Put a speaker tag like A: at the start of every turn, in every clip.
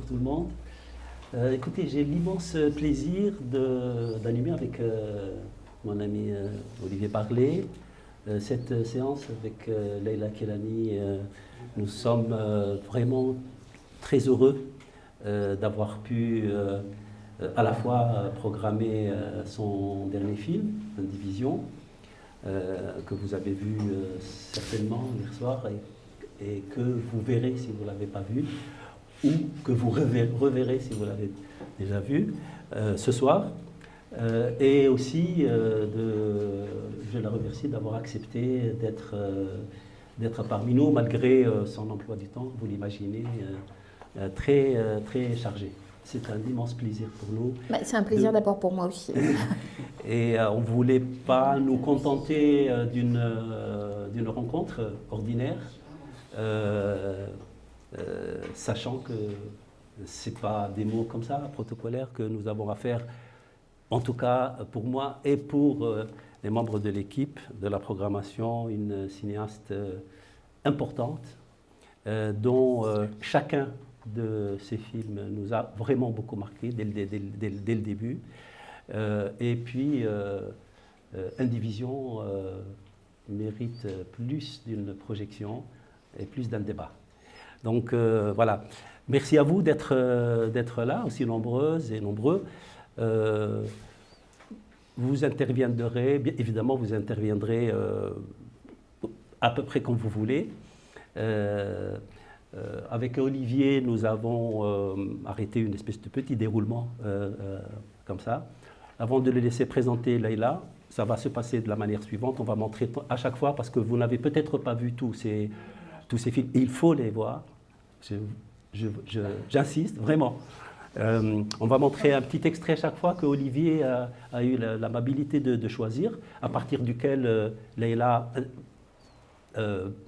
A: bonjour tout le monde. Écoutez, j'ai l'immense plaisir d'animer avec mon ami Olivier Barlet cette séance avec Leïla Kelani. Nous sommes vraiment très heureux d'avoir pu à la fois programmer son dernier film, Indivision, que vous avez vu certainement hier soir et que vous verrez si vous ne l'avez pas vu, ou que vous reverrez si vous l'avez déjà vu ce soir. Et aussi, je la remercie d'avoir accepté d'être parmi nous, malgré son emploi du temps, vous l'imaginez, très chargé. C'est un immense plaisir pour nous.
B: C'est un plaisir d'abord pour moi aussi.
A: Et on ne voulait pas nous contenter d'une rencontre ordinaire, sachant que ce n'est pas des mots comme ça, protocolaires, que nous avons à faire, en tout cas pour moi et pour les membres de l'équipe de la programmation, une cinéaste importante, dont chacun de ces films nous a vraiment beaucoup marqué dès le début. Et puis, Indivision mérite plus d'une projection et plus d'un débat. Donc voilà, merci à vous d'être là, aussi nombreuses et nombreux. Vous interviendrez, bien évidemment, vous interviendrez à peu près comme vous voulez. Avec Olivier, nous avons arrêté une espèce de petit déroulement comme ça. Avant de le laisser présenter Leïla, ça va se passer de la manière suivante. On va montrer à chaque fois, parce que vous n'avez peut-être pas vu tous ces films, il faut les voir. J'insiste, vraiment. On va montrer un petit extrait chaque fois que Olivier a eu l'amabilité de choisir, à partir duquel Leïla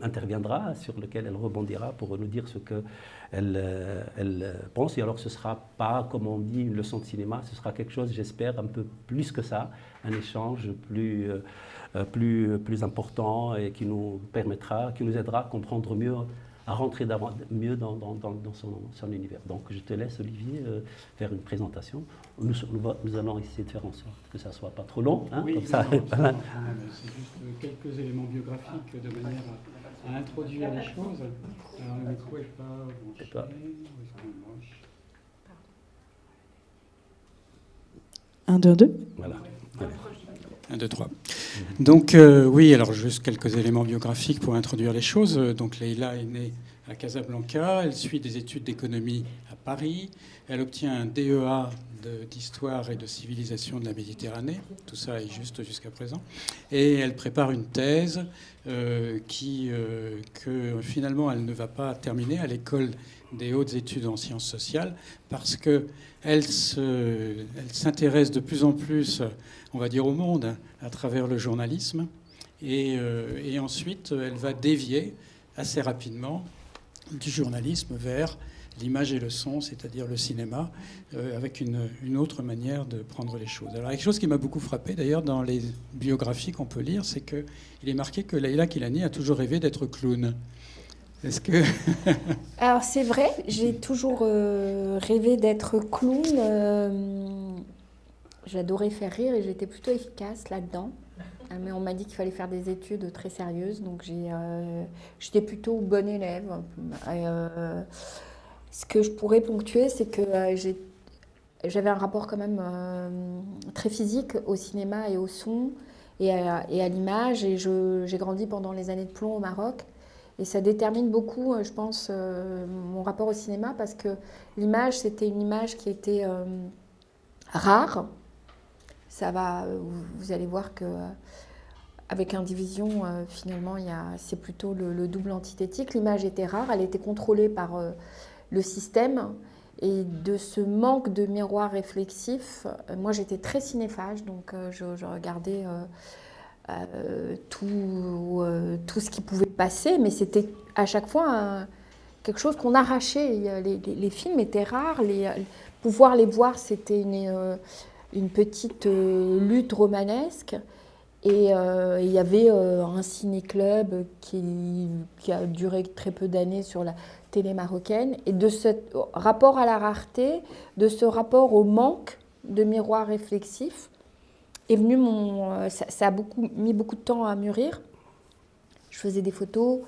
A: interviendra, sur lequel elle rebondira pour nous dire ce qu'elle pense. Et alors ce ne sera pas, comme on dit, une leçon de cinéma, ce sera quelque chose, j'espère, un peu plus que ça, un échange plus important et qui nous permettra, qui nous aidera à comprendre mieux, à rentrer mieux dans son univers. Donc je te laisse, Olivier, faire une présentation. Nous allons essayer de faire en sorte que ça ne soit pas trop long. Hein,
C: oui,
A: comme ça.
C: C'est juste quelques éléments biographiques de manière à introduire les choses. Alors le micro n'est pas branché.
D: 1, 2, 2.
A: Voilà.
C: 1, 2, 3. Donc oui, alors juste quelques éléments biographiques pour introduire les choses. Donc Leïla est née à Casablanca, elle suit des études d'économie à Paris, elle obtient un DEA d'histoire et de civilisation de la Méditerranée, tout ça est juste jusqu'à présent, et elle prépare une thèse que finalement elle ne va pas terminer à l'école des hautes études en sciences sociales parce qu'elle s'intéresse de plus en plus, on va dire, au monde à travers le journalisme, et ensuite elle va dévier assez rapidement du journalisme vers l'image et le son, c'est-à-dire le cinéma, avec une autre manière de prendre les choses. Alors, quelque chose qui m'a beaucoup frappé, d'ailleurs, dans les biographies qu'on peut lire, c'est qu'il est marqué que Leïla Kelani a toujours rêvé d'être clown. Est-ce que...
B: Alors, c'est vrai, j'ai toujours rêvé d'être clown. J'adorais faire rire et j'étais plutôt efficace là-dedans. Mais on m'a dit qu'il fallait faire des études très sérieuses, donc j'étais plutôt bonne élève. Ce que je pourrais ponctuer, c'est que j'avais un rapport quand même très physique au cinéma et au son et à l'image. Et j'ai grandi pendant les années de plomb au Maroc. Et ça détermine beaucoup, je pense, mon rapport au cinéma, parce que l'image, c'était une image qui était rare. Vous allez voir que avec Indivision, finalement, c'est plutôt le double antithétique. L'image était rare, elle était contrôlée par le système. Et de ce manque de miroir réflexif, moi j'étais très cinéphage, donc je regardais tout ce qui pouvait passer, mais c'était à chaque fois quelque chose qu'on arrachait. Les films étaient rares, pouvoir les voir, c'était une petite lutte romanesque. Et il y avait un ciné-club qui a duré très peu d'années sur la télé marocaine. Et de ce rapport à la rareté, de ce rapport au manque de miroirs réflexifs, est venu ça a mis beaucoup de temps à mûrir. Je faisais des photos.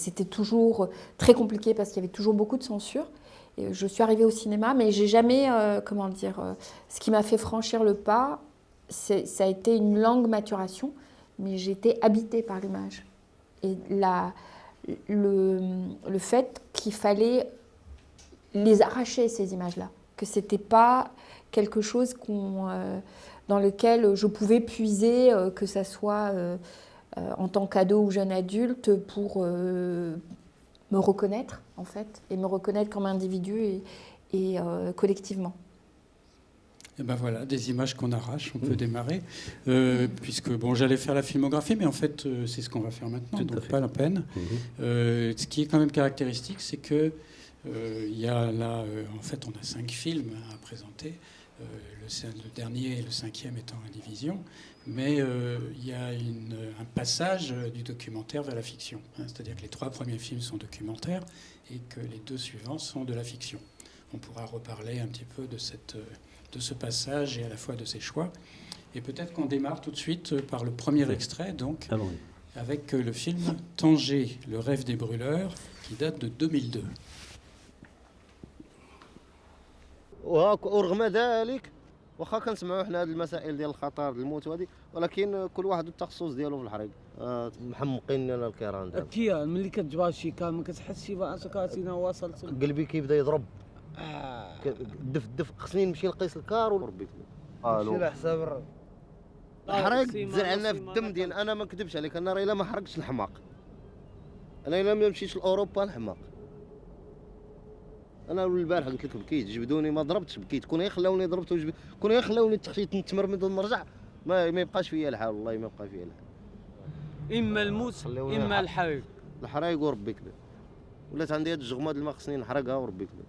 B: C'était toujours très compliqué parce qu'il y avait toujours beaucoup de censure. Et je suis arrivée au cinéma, mais j'ai jamais, ce qui m'a fait franchir le pas, ça a été une longue maturation, mais j'ai été habitée par l'image. Et le fait qu'il fallait les arracher, ces images-là, que c'était pas quelque chose dans lequel je pouvais puiser, que ça soit en tant qu'ado ou jeune adulte, pour me reconnaître, en fait, et me reconnaître comme individu et collectivement.
C: Et ben voilà, des images qu'on arrache, on peut démarrer. Puisque, bon, j'allais faire la filmographie, mais en fait, c'est ce qu'on va faire maintenant, donc pas la peine. Ce qui est quand même caractéristique, c'est que il y a là, en fait, on a 5 films à présenter. Le dernier et le 5e étant en division, mais il y a un passage du documentaire vers la fiction. C'est-à-dire que les 3 premiers films sont documentaires et que les 2 suivants sont de la fiction. On pourra reparler un petit peu de ce passage et à la fois de ses choix. Et peut-être qu'on démarre tout de suite par le premier extrait, donc, avec le film Tanger, le rêve des brûleurs, qui date de 2002.
D: ورغم ذلك واخا كنسمعوا حنا هاد المسائل ديال الخطر الموت وهذه، ولكن كل واحد التخصص ديالو في الحريق. محمقين لنا الكيران دابا. كيان ملي كتجبر شي كان ما كتحسش براسك راسينا واصل. قلبي كيبدا يضرب. دف خصني نمشي نقيس الكار وربي قالوا على حساب الحريق تزرع لنا في الدم ديال. انا ما نكذبش عليك، انا راه الا ما حرقتش الحماق، انا الا ما مشيتش لاوروبا الحماق. انا البارح قلت لك بكيت، جبدوني ما ضربتش، بكيت. كون يخلوني ضربت كون يخلوني تخشيت نتمرمد ونرجع، ما يبقاش فيا الحال، والله ما يبقى فيا الحال. اما الموت اما الحريق. الحريق وربي كبير. ولات عندي هاد الجغمه ديال ما خصني نحرقها وربي كبير.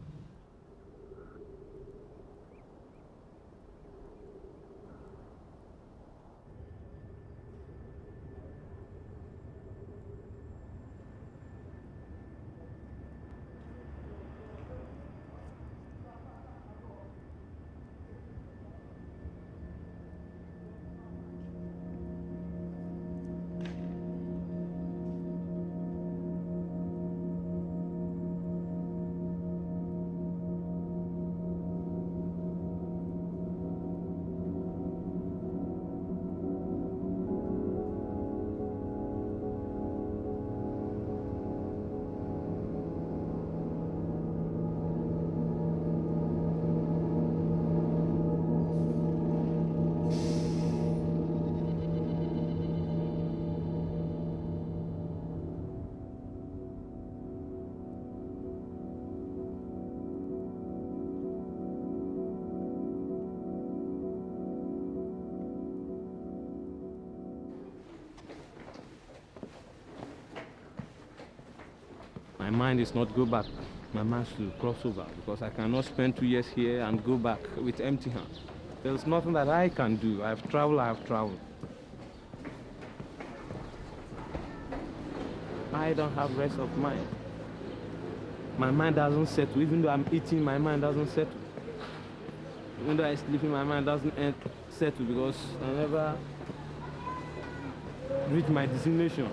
E: My mind is not go back. My mind should cross over because I cannot spend 2 years here and go back with empty hands. There's nothing that I can do. I've traveled. I don't have rest of mind. My mind doesn't settle. Even though I'm eating, my mind doesn't settle. Even though I'm sleeping, my mind doesn't settle because I never reach my destination.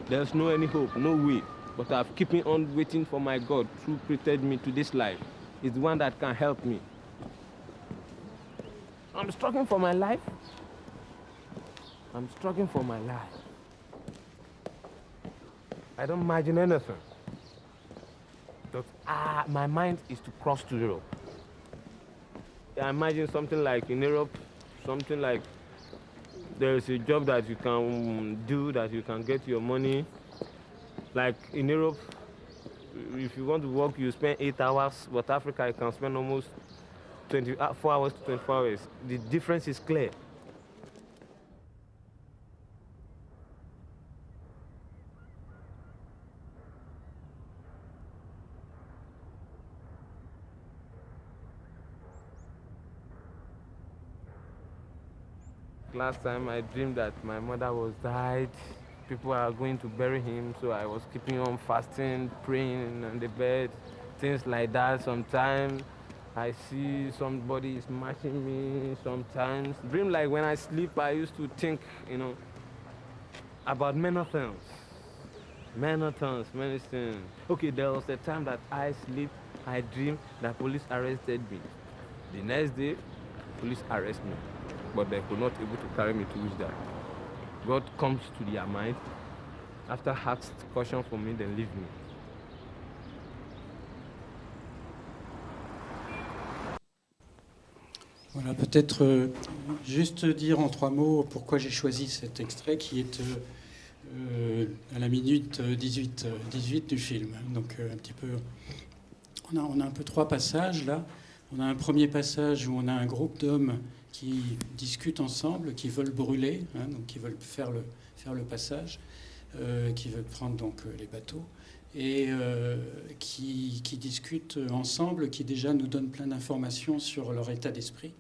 E: There's no any hope, no way. But I've keeping on waiting for my God who created me to this life. He's the one that can help me. I'm struggling for my life. I'm struggling for my life. I don't imagine anything. But my mind is to cross to Europe. I imagine something like in Europe, something like there's a job that you can do, that you can get your money. Like in Europe, if you want to work, you spend 8 hours, but Africa, you can spend almost 24 hours to 24 hours. The difference is clear. last time I dreamed that my mother was died. People are going to bury him, so I was keeping on fasting, praying on the bed, things like that. Sometimes I see somebody smashing me. Sometimes dream like when I sleep, I used to think, about many things. Many things, many things. Okay, there was a time that I sleep, I dream that police arrested me. The next day, police arrest me, but they could not able to carry me to Wisdom. God comes to their mind, after asked caution for me, then leave me.
C: Voilà, peut-être juste dire en 3 mots pourquoi j'ai choisi cet extrait qui est à la minute 18 du film. Donc un petit peu, on a un peu 3 passages là. On a un premier passage où on a un groupe d'hommes qui discutent ensemble, qui veulent brûler, donc qui veulent faire le passage, qui veulent prendre donc les bateaux, et qui discutent ensemble, qui déjà nous donnent plein d'informations sur leur état d'esprit.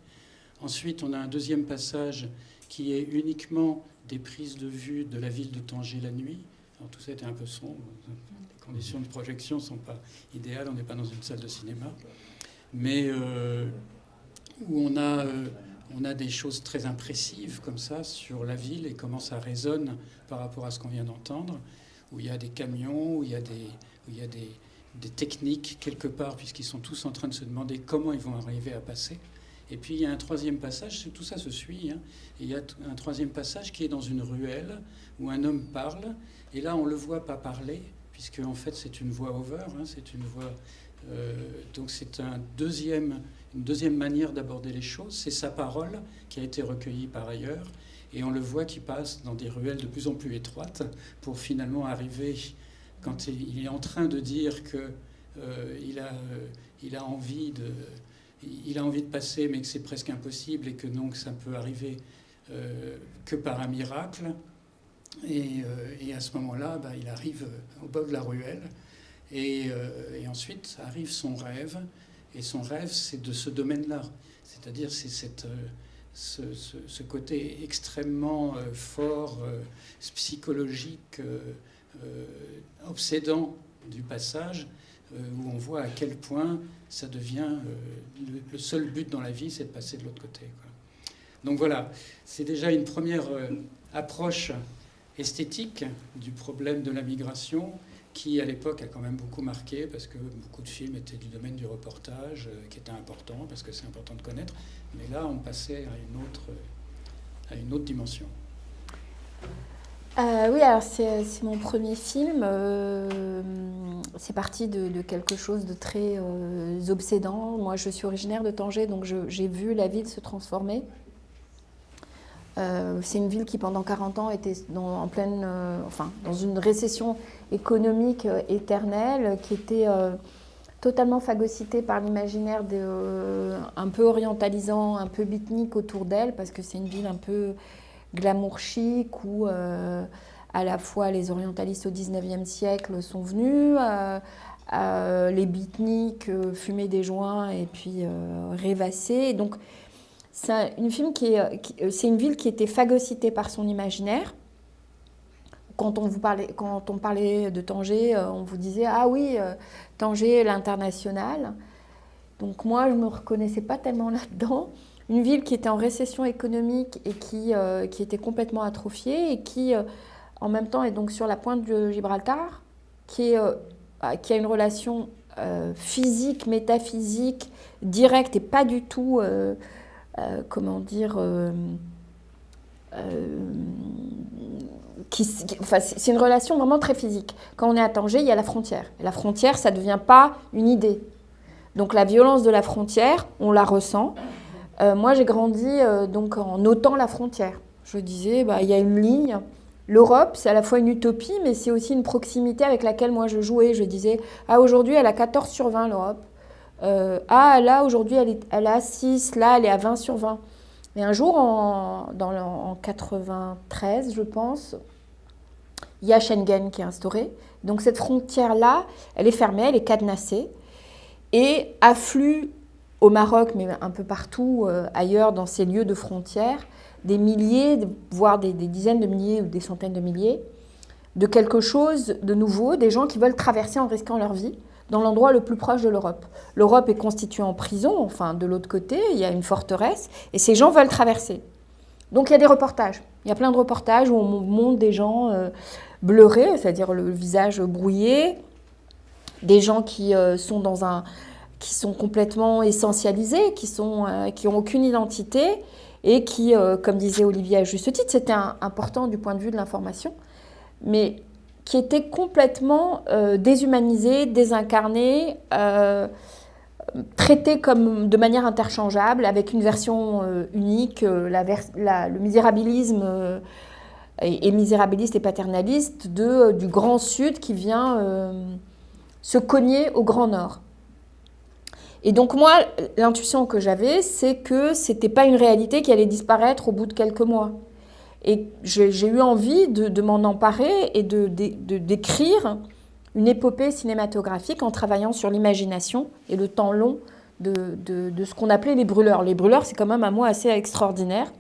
C: Ensuite, on a un deuxième passage qui est uniquement des prises de vue de la ville de Tanger la nuit. Alors tout ça était un peu sombre, les conditions de projection ne sont pas idéales, on n'est pas dans une salle de cinéma, mais où on a des choses très impressives comme ça sur la ville et comment ça résonne par rapport à ce qu'on vient d'entendre, où il y a des camions, où il y a des techniques quelque part, puisqu'ils sont tous en train de se demander comment ils vont arriver à passer. Et puis il y a un troisième passage, tout ça se suit, et il y a un troisième passage qui est dans une ruelle où un homme parle, et là on ne le voit pas parler, puisque en fait c'est une voix over, c'est une voix... donc c'est une deuxième manière d'aborder les choses, c'est sa parole qui a été recueillie par ailleurs, et on le voit qui passe dans des ruelles de plus en plus étroites pour finalement arriver, quand il est en train de dire qu'il a envie de passer, mais que c'est presque impossible et que donc ça peut arriver que par un miracle. Et à ce moment-là, il arrive au bord de la ruelle. Et ensuite arrive son rêve. Et son rêve, c'est de ce domaine-là. C'est-à-dire, c'est ce côté extrêmement fort, psychologique, obsédant du passage, où on voit à quel point ça devient le seul but dans la vie, c'est de passer de l'autre côté, quoi. Donc voilà, c'est déjà une première approche esthétique du problème de la migration qui, à l'époque, a quand même beaucoup marqué parce que beaucoup de films étaient du domaine du reportage, qui était important parce que c'est important de connaître. Mais là, on passait à une autre dimension.
B: Oui, alors c'est mon premier film. C'est parti de quelque chose de très obsédant. Moi, je suis originaire de Tanger, donc j'ai vu la ville se transformer. C'est une ville qui, pendant 40 ans, était dans une récession économique éternelle, qui était totalement phagocytée par l'imaginaire un peu orientalisant, un peu beatnik autour d'elle, parce que c'est une ville un peu glamour chic où à la fois les orientalistes au 19e siècle sont venus, les beatniks fumaient des joints et puis rêvassaient. Donc c'est une ville qui était phagocytée par son imaginaire. Quand on parlait de Tanger, on vous disait « Ah oui, Tanger, l'international ». Donc moi, je ne me reconnaissais pas tellement là-dedans. Une ville qui était en récession économique et qui était complètement atrophiée et qui, en même temps, est donc sur la pointe de Gibraltar, qui a une relation physique, métaphysique, directe et pas du tout, c'est une relation vraiment très physique. Quand on est à Tanger, il y a la frontière. Et la frontière, ça ne devient pas une idée. Donc la violence de la frontière, on la ressent. Moi, j'ai grandi donc en notant la frontière. Je disais, il y a une ligne. L'Europe, c'est à la fois une utopie, mais c'est aussi une proximité avec laquelle moi je jouais. Je disais, aujourd'hui, elle a 14 sur 20, l'Europe. Là, aujourd'hui, elle est à 6. Là, elle est à 20 sur 20. Mais un jour, en 93, je pense, il y a Schengen qui est instauré. Donc cette frontière-là, elle est fermée, elle est cadenassée. Et affluent au Maroc, mais un peu partout ailleurs dans ces lieux de frontières, des milliers, voire des dizaines de milliers ou des centaines de milliers, de quelque chose de nouveau, des gens qui veulent traverser en risquant leur vie dans l'endroit le plus proche de l'Europe. L'Europe est constituée en prison, enfin de l'autre côté, il y a une forteresse, et ces gens veulent traverser. Donc il y a des reportages. Il y a plein de reportages où on montre des gens bleurés, c'est-à-dire le visage brouillé, des gens qui sont complètement essentialisés, qui ont aucune identité et qui, comme disait Olivier à juste titre, c'était important du point de vue de l'information, mais qui étaient complètement déshumanisés, désincarnés, traités comme de manière interchangeable, avec une version unique, le misérabilisme et misérabiliste et paternaliste du Grand Sud qui vient se cogner au Grand Nord. Et donc moi, l'intuition que j'avais, c'est que c'était pas une réalité qui allait disparaître au bout de quelques mois. Et j'ai eu envie de m'en emparer et d'écrire une épopée cinématographique en travaillant sur l'imagination et le temps long de ce qu'on appelait les brûleurs. Les brûleurs, c'est quand même un mot assez extraordinaire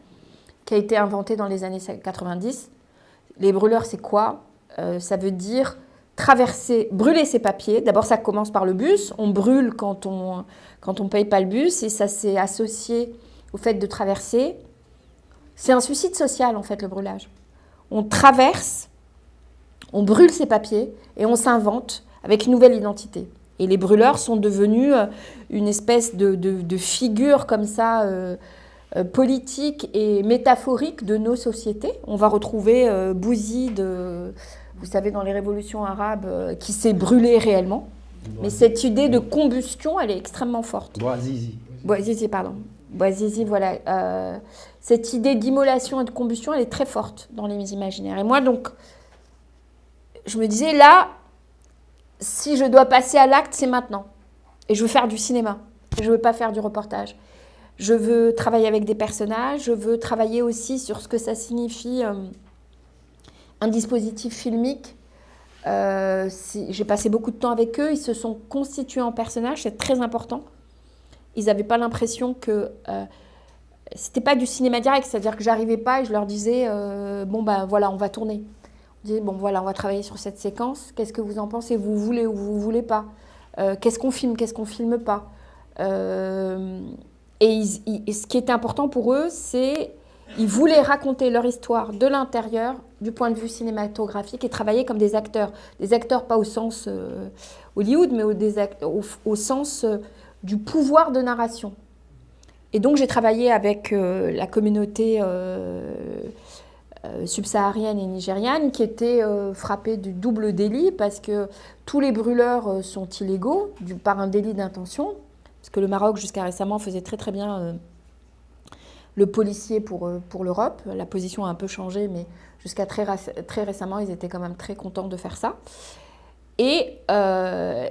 B: qui a été inventé dans les années 90. Les brûleurs, c'est quoi? Ça veut dire brûler ses papiers. D'abord, ça commence par le bus. On brûle quand on paye pas le bus et ça s'est associé au fait de traverser. C'est un suicide social, en fait, le brûlage. On traverse, on brûle ses papiers et on s'invente avec une nouvelle identité. Et les brûleurs sont devenus une espèce de figure comme ça, politique et métaphorique de nos sociétés. On va retrouver Bouzid, vous savez, dans les révolutions arabes, qui s'est brûlé réellement. Mais cette idée de combustion, elle est extrêmement forte. Bouazizi, pardon. Bouazizi, voilà. Cette idée d'immolation et de combustion, elle est très forte dans les imaginaires. Et moi, donc, je me disais, là, si je dois passer à l'acte, c'est maintenant. Et je veux faire du cinéma. Je ne veux pas faire du reportage. Je veux travailler avec des personnages. Je veux travailler aussi sur ce que ça signifie un dispositif filmique. J'ai passé beaucoup de temps avec eux. Ils se sont constitués en personnages. C'est très important. Ils n'avaient pas l'impression que c'était pas du cinéma direct, c'est-à-dire que j'arrivais pas et je leur disais bon ben voilà, on va tourner. On disait bon voilà, on va travailler sur cette séquence. Qu'est-ce que vous en pensez? Vous voulez ou vous voulez pas? Qu'est-ce qu'on filme? Qu'est-ce qu'on filme pas? Et ce qui était important pour eux, c'est ils voulaient raconter leur histoire de l'intérieur, du point de vue cinématographique, et travailler comme des acteurs. Des acteurs pas au sens Hollywood, mais au sens du pouvoir de narration. Et donc j'ai travaillé avec la communauté subsaharienne et nigériane qui était frappée du double délit parce que tous les brûleurs sont illégaux par un délit d'intention, parce que le Maroc jusqu'à récemment faisait très très bien le policier pour l'Europe. La position a un peu changé, mais jusqu'à très récemment ils étaient quand même très contents de faire ça. Et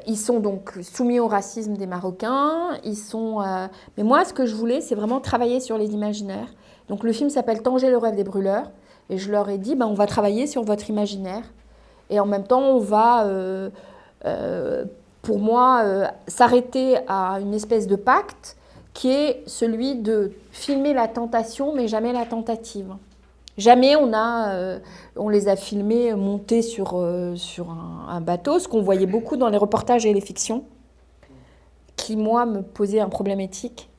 B: ils sont donc soumis au racisme des Marocains. Mais moi, ce que je voulais, c'est vraiment travailler sur les imaginaires. Donc le film s'appelle Tanger, le rêve des brûleurs. Et je leur ai dit, on va travailler sur votre imaginaire. Et en même temps, on va, pour moi, s'arrêter à une espèce de pacte qui est celui de filmer la tentation, mais jamais la tentative. Jamais on les a filmés montés sur un bateau, ce qu'on voyait beaucoup dans les reportages et les fictions, qui, moi, me posait un problème éthique.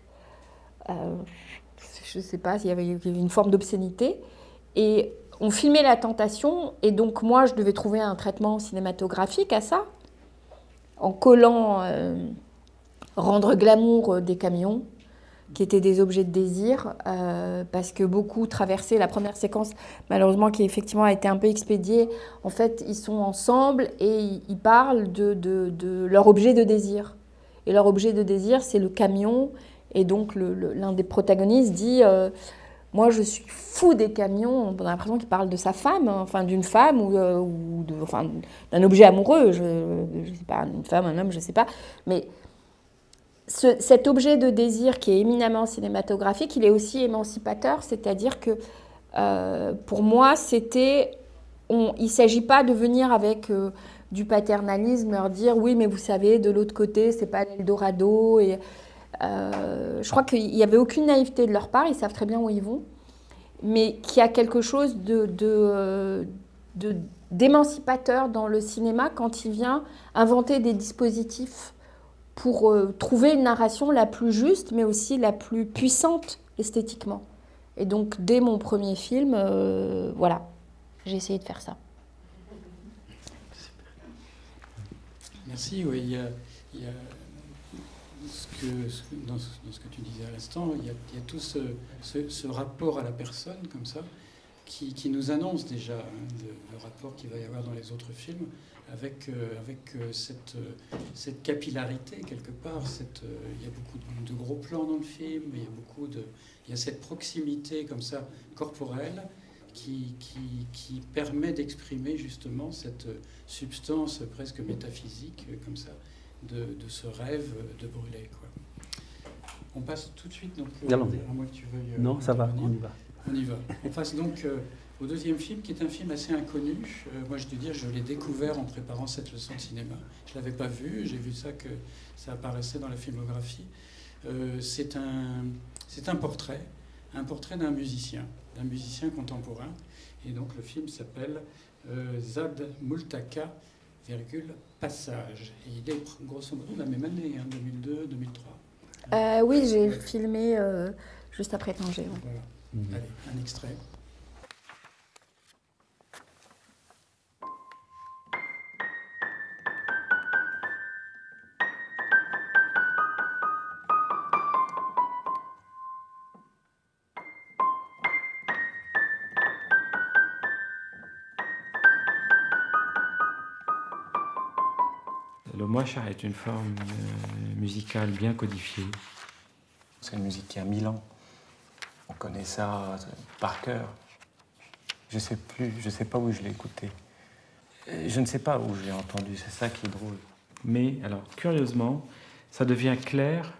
B: Je ne sais pas, il y avait une forme d'obscénité. Et on filmait la tentation, et donc moi, je devais trouver un traitement cinématographique à ça, en collant, rendre glamour des camions, qui étaient des objets de désir, parce que beaucoup traversaient la première séquence, malheureusement, qui effectivement a été un peu expédiée. En fait, ils sont ensemble et ils parlent de leur objet de désir. Et leur objet de désir, c'est le camion. Et donc, l'un des protagonistes dit moi, je suis fou des camions. On a l'impression qu'il parle de sa femme, enfin d'une femme ou d'un objet amoureux. Je ne sais pas, une femme, un homme, je ne sais pas. Mais cet objet de désir qui est éminemment cinématographique, il est aussi émancipateur, c'est-à-dire que pour moi, il ne s'agit pas de venir avec du paternalisme, leur dire oui, mais vous savez, de l'autre côté, c'est pas l'Eldorado. Je crois qu'il n'y avait aucune naïveté de leur part, ils savent très bien où ils vont. mais qui a quelque chose d'émancipateur dans le cinéma quand il vient inventer des dispositifs pour trouver une narration la plus juste, mais aussi la plus puissante esthétiquement. Et donc, dès mon premier film, voilà, j'ai essayé de faire ça.
C: Merci. Oui, il y a dans ce que tu disais à l'instant, il y a tout ce rapport à la personne, comme ça, qui nous annonce déjà le rapport qu'il va y avoir dans les autres films, avec cette capillarité, quelque part. Il y a beaucoup de gros plans dans le film, il y a cette proximité, comme ça, corporelle, qui permet d'exprimer justement cette substance presque métaphysique, comme ça, de ce rêve de brûler, quoi. On passe tout de suite, donc, à moins que tu veuilles...
A: Non, ça va, on y va.
C: On y va. On passe donc au deuxième film, qui est un film assez inconnu. Moi, je dois dire, je l'ai découvert en préparant cette leçon de cinéma. Je ne l'avais pas vu, j'ai vu ça, que ça apparaissait dans la filmographie. C'est un portrait d'un musicien contemporain. Et donc, le film s'appelle Zad Multaka, Passage. Et il est grosso modo la même année, 2002-2003.
B: Oui, j'ai filmé juste après Tanger. Ouais.
C: Voilà. Allez, un extrait.
F: Le mwashar est une forme musicale bien codifiée.
G: C'est une musique qui a 1000 ans. On connaît ça par cœur. Je sais pas où je l'ai écouté. Je ne sais pas où je l'ai entendu, c'est ça qui est drôle.
F: Mais, alors, curieusement, ça devient clair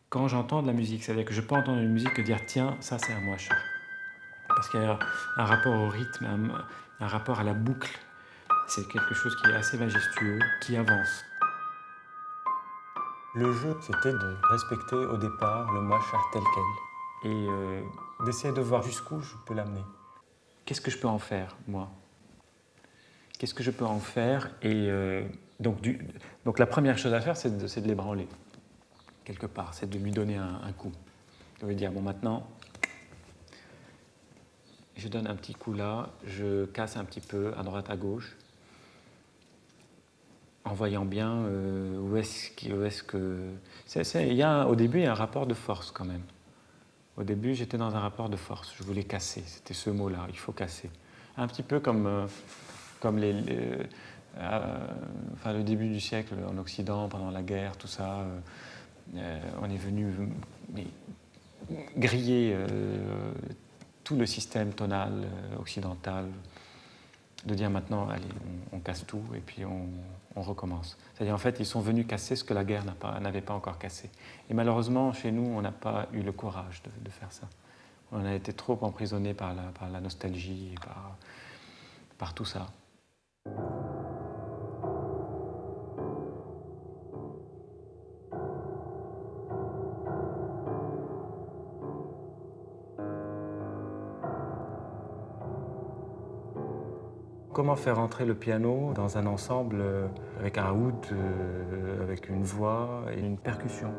F: quand j'entends de la musique. C'est-à-dire que je peux entendre une musique et dire « tiens, ça c'est un mwashar ». Parce qu'il y a un rapport au rythme, un rapport à la boucle. C'est quelque chose qui est assez majestueux, qui avance.
G: Le jeu, c'était de respecter au départ le mwashar tel quel. Et d'essayer de voir jusqu'où je peux l'amener.
F: Qu'est-ce que je peux en faire, moi? Qu'est-ce que je peux en faire? Et donc la première chose à faire, c'est de l'ébranler, quelque part. C'est de lui donner un coup. De lui dire, bon, maintenant, je donne un petit coup là, je casse un petit peu à droite, à gauche, en voyant bien où est-ce que... Au début, il y a un rapport de force, quand même. Au début, j'étais dans un rapport de force. Je voulais casser. C'était ce mot-là. Il faut casser. Un petit peu comme le début du siècle en Occident, pendant la guerre, tout ça. On est venu griller tout le système tonal occidental. De dire maintenant, allez, on casse tout et puis on recommence. C'est-à-dire, en fait, ils sont venus casser ce que la guerre n'avait pas encore cassé. Et malheureusement, chez nous, on n'a pas eu le courage de faire ça. On a été trop emprisonnés par la nostalgie et par tout ça.
G: Comment faire entrer le piano dans un ensemble avec un oud, avec une voix et une percussion?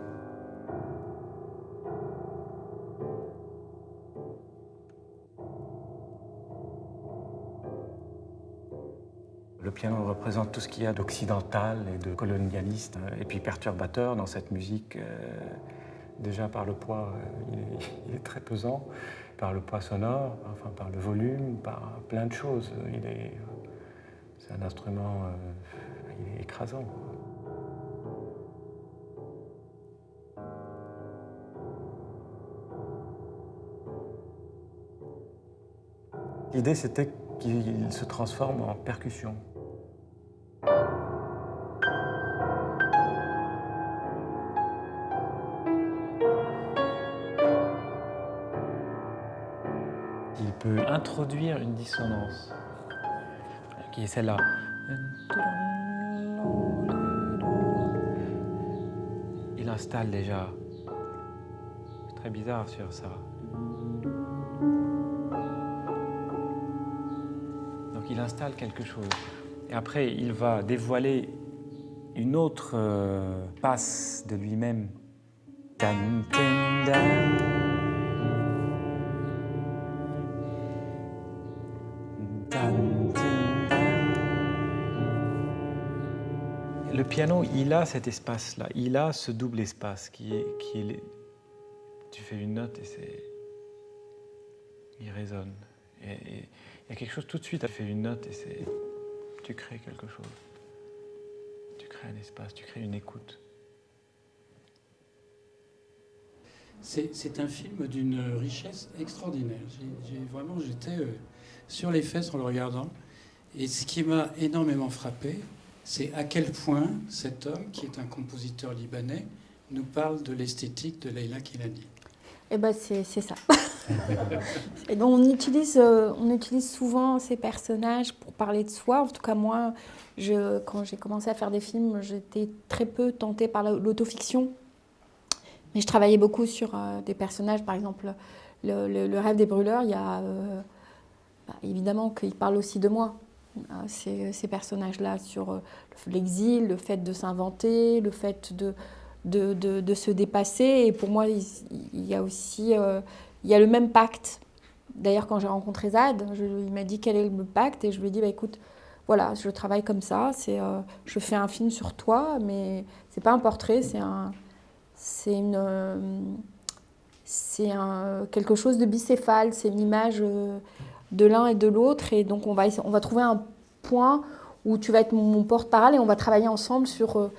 G: Le piano représente tout ce qu'il y a d'occidental et de colonialiste et puis perturbateur dans cette musique. Déjà par le poids, il est très pesant, par le poids sonore, enfin par le volume, par plein de choses. C'est un instrument, il est écrasant. L'idée, c'était qu'il se transforme en percussion.
F: Il peut introduire une dissonance, qui est celle-là. Il installe déjà. C'est très bizarre sur ça. il installe quelque chose. Et après, il va dévoiler une autre passe de lui-même. Tan, tan, dan. Tan, tan, dan. Le piano, il a cet espace-là, il a ce double espace qui est tu fais une note et il résonne. Et il y a quelque chose tout de suite, tu fais une note et tu crées quelque chose. Tu crées un espace, tu crées une écoute.
C: C'est un film d'une richesse extraordinaire. J'étais sur les fesses en le regardant. Et ce qui m'a énormément frappé, c'est à quel point cet homme, qui est un compositeur libanais, nous parle de l'esthétique de Leïla Kilani.
B: Eh ben c'est ça. Et donc on utilise souvent ces personnages pour parler de soi. En tout cas, moi, quand j'ai commencé à faire des films, j'étais très peu tentée par l'autofiction. Mais je travaillais beaucoup sur des personnages, par exemple, le rêve des brûleurs, il y a évidemment qu'ils parlent aussi de moi. Ces personnages-là, sur l'exil, le fait de s'inventer, le fait de se dépasser. Et pour moi, il y a aussi il y a le même pacte. D'ailleurs, quand j'ai rencontré Zad, il m'a dit quel est le pacte, et je lui ai dit, bah, écoute, voilà, je travaille comme ça, je fais un film sur toi, mais c'est pas un portrait, quelque chose de bicéphale, c'est une image de l'un et de l'autre, et donc on va trouver un point où tu vas être mon porte-parole et on va travailler ensemble sur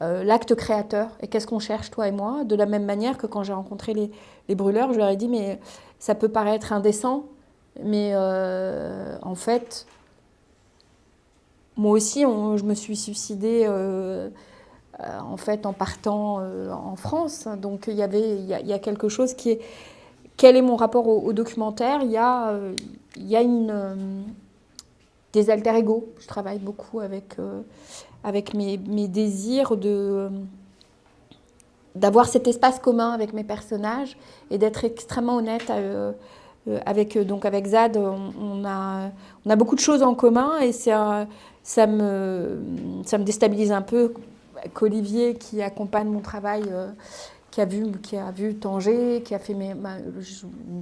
B: l'acte créateur et qu'est-ce qu'on cherche, toi et moi, de la même manière que quand j'ai rencontré les brûleurs, je leur ai dit, mais ça peut paraître indécent, mais en fait, moi aussi, je me suis suicidée en fait, en partant en France. Donc il y a quelque chose qui est... Quel est mon rapport au documentaire ? Il y a des alter-ego. Je travaille beaucoup avec mes désirs d'avoir cet espace commun avec mes personnages et d'être extrêmement honnête avec Zad. On a beaucoup de choses en commun et ça me déstabilise un peu qu'Olivier, qui accompagne mon travail, qui a vu Tanger, qui a fait une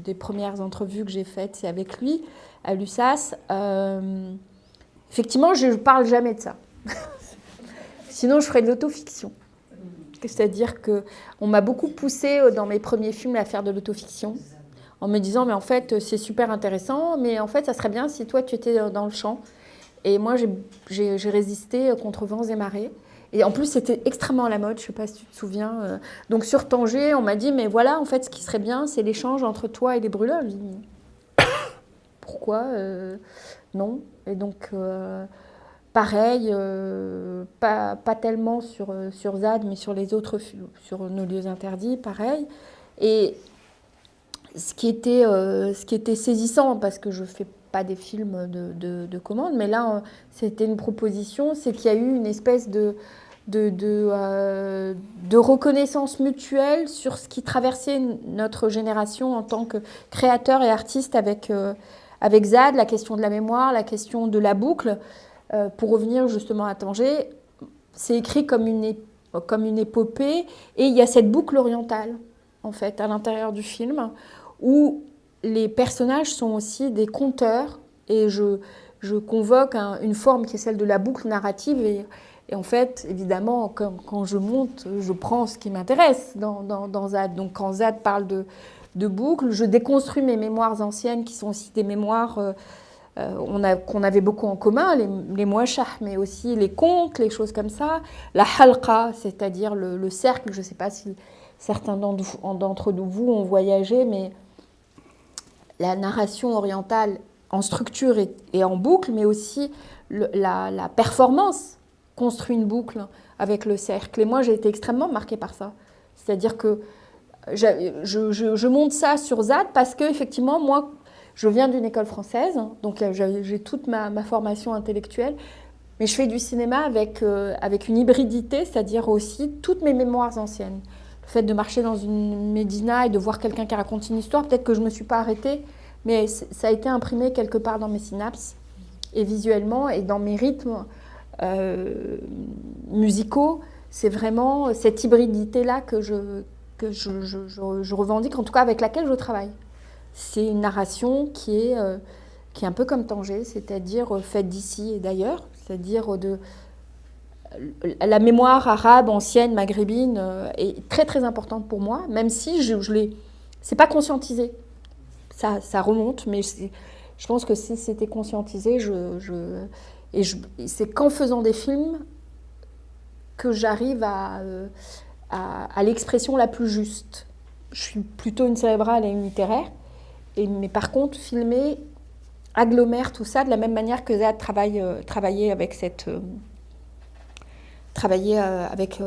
B: des premières entrevues que j'ai faites, c'est avec lui, à l'USAS. Effectivement, je ne parle jamais de ça. Sinon, je ferais de l'autofiction. C'est-à-dire qu'on m'a beaucoup poussée dans mes premiers films à faire de l'autofiction, en me disant, mais en fait, c'est super intéressant, mais en fait, ça serait bien si toi, tu étais dans le champ. Et moi, j'ai résisté contre vents et marées. Et en plus, c'était extrêmement à la mode, je ne sais pas si tu te souviens. Donc sur Tanger, on m'a dit, mais voilà, en fait, ce qui serait bien, c'est l'échange entre toi et les brûleurs. Je dis, pourquoi non. Et donc, pareil, pas tellement sur Zad, mais sur les autres, sur Nos lieux interdits, pareil. Et ce qui était saisissant, parce que je ne fais pas des films de commande, mais là, c'était une proposition, c'est qu'il y a eu une espèce de reconnaissance mutuelle sur ce qui traversait notre génération en tant que créateur et artiste avec Zad, la question de la mémoire, la question de la boucle. Pour revenir justement à Tanger, c'est écrit comme une épopée, et il y a cette boucle orientale, en fait, à l'intérieur du film, où les personnages sont aussi des conteurs, et je convoque une forme qui est celle de la boucle narrative, et en fait, évidemment, quand je monte, je prends ce qui m'intéresse dans Zad. Donc quand Zad parle de boucle, je déconstruis mes mémoires anciennes, qui sont aussi des mémoires qu'on avait beaucoup en commun, les mouachah, mais aussi les contes, les choses comme ça. La halqa, c'est-à-dire le cercle, je ne sais pas si certains d'entre vous ont voyagé, mais la narration orientale en structure et en boucle, mais aussi la performance construit une boucle avec le cercle. Et moi, j'ai été extrêmement marquée par ça. C'est-à-dire que je monte ça sur Zad parce qu'effectivement, moi, je viens d'une école française, donc j'ai toute ma formation intellectuelle, mais je fais du cinéma avec une hybridité, c'est-à-dire aussi toutes mes mémoires anciennes. Le fait de marcher dans une médina et de voir quelqu'un qui raconte une histoire, peut-être que je ne me suis pas arrêtée, mais ça a été imprimé quelque part dans mes synapses. et visuellement, et dans mes rythmes musicaux, c'est vraiment cette hybridité-là que je revendique, en tout cas avec laquelle je travaille. C'est une narration qui est un peu comme Tanger, c'est-à-dire faite d'ici et d'ailleurs, c'est-à-dire la mémoire arabe, ancienne, maghrébine, est très très importante pour moi, même si c'est pas conscientisé. Ça remonte, mais je pense que si c'était conscientisé, c'est qu'en faisant des films que j'arrive à l'expression la plus juste. Je suis plutôt une cérébrale et une littéraire, mais par contre, filmer agglomère tout ça de la même manière que Zad travaillait avec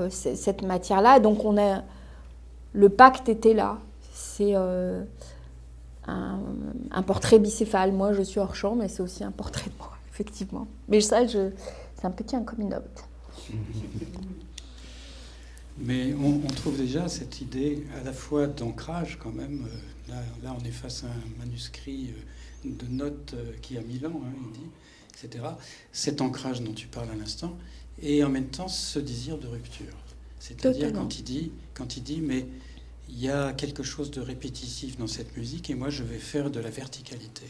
B: cette matière-là. Donc le pacte était là. C'est un portrait bicéphale. Moi, je suis hors champ, mais c'est aussi un portrait de moi, effectivement. Mais ça, c'est un petit un coming out.
C: Mais on trouve déjà cette idée à la fois d'ancrage quand même. Là, on est face à un manuscrit de notes qui a 1000 ans, il dit, etc. Cet ancrage dont tu parles à l'instant, et en même temps ce désir de rupture. C'est-à-dire quand il dit, mais il y a quelque chose de répétitif dans cette musique, et moi je vais faire de la verticalité.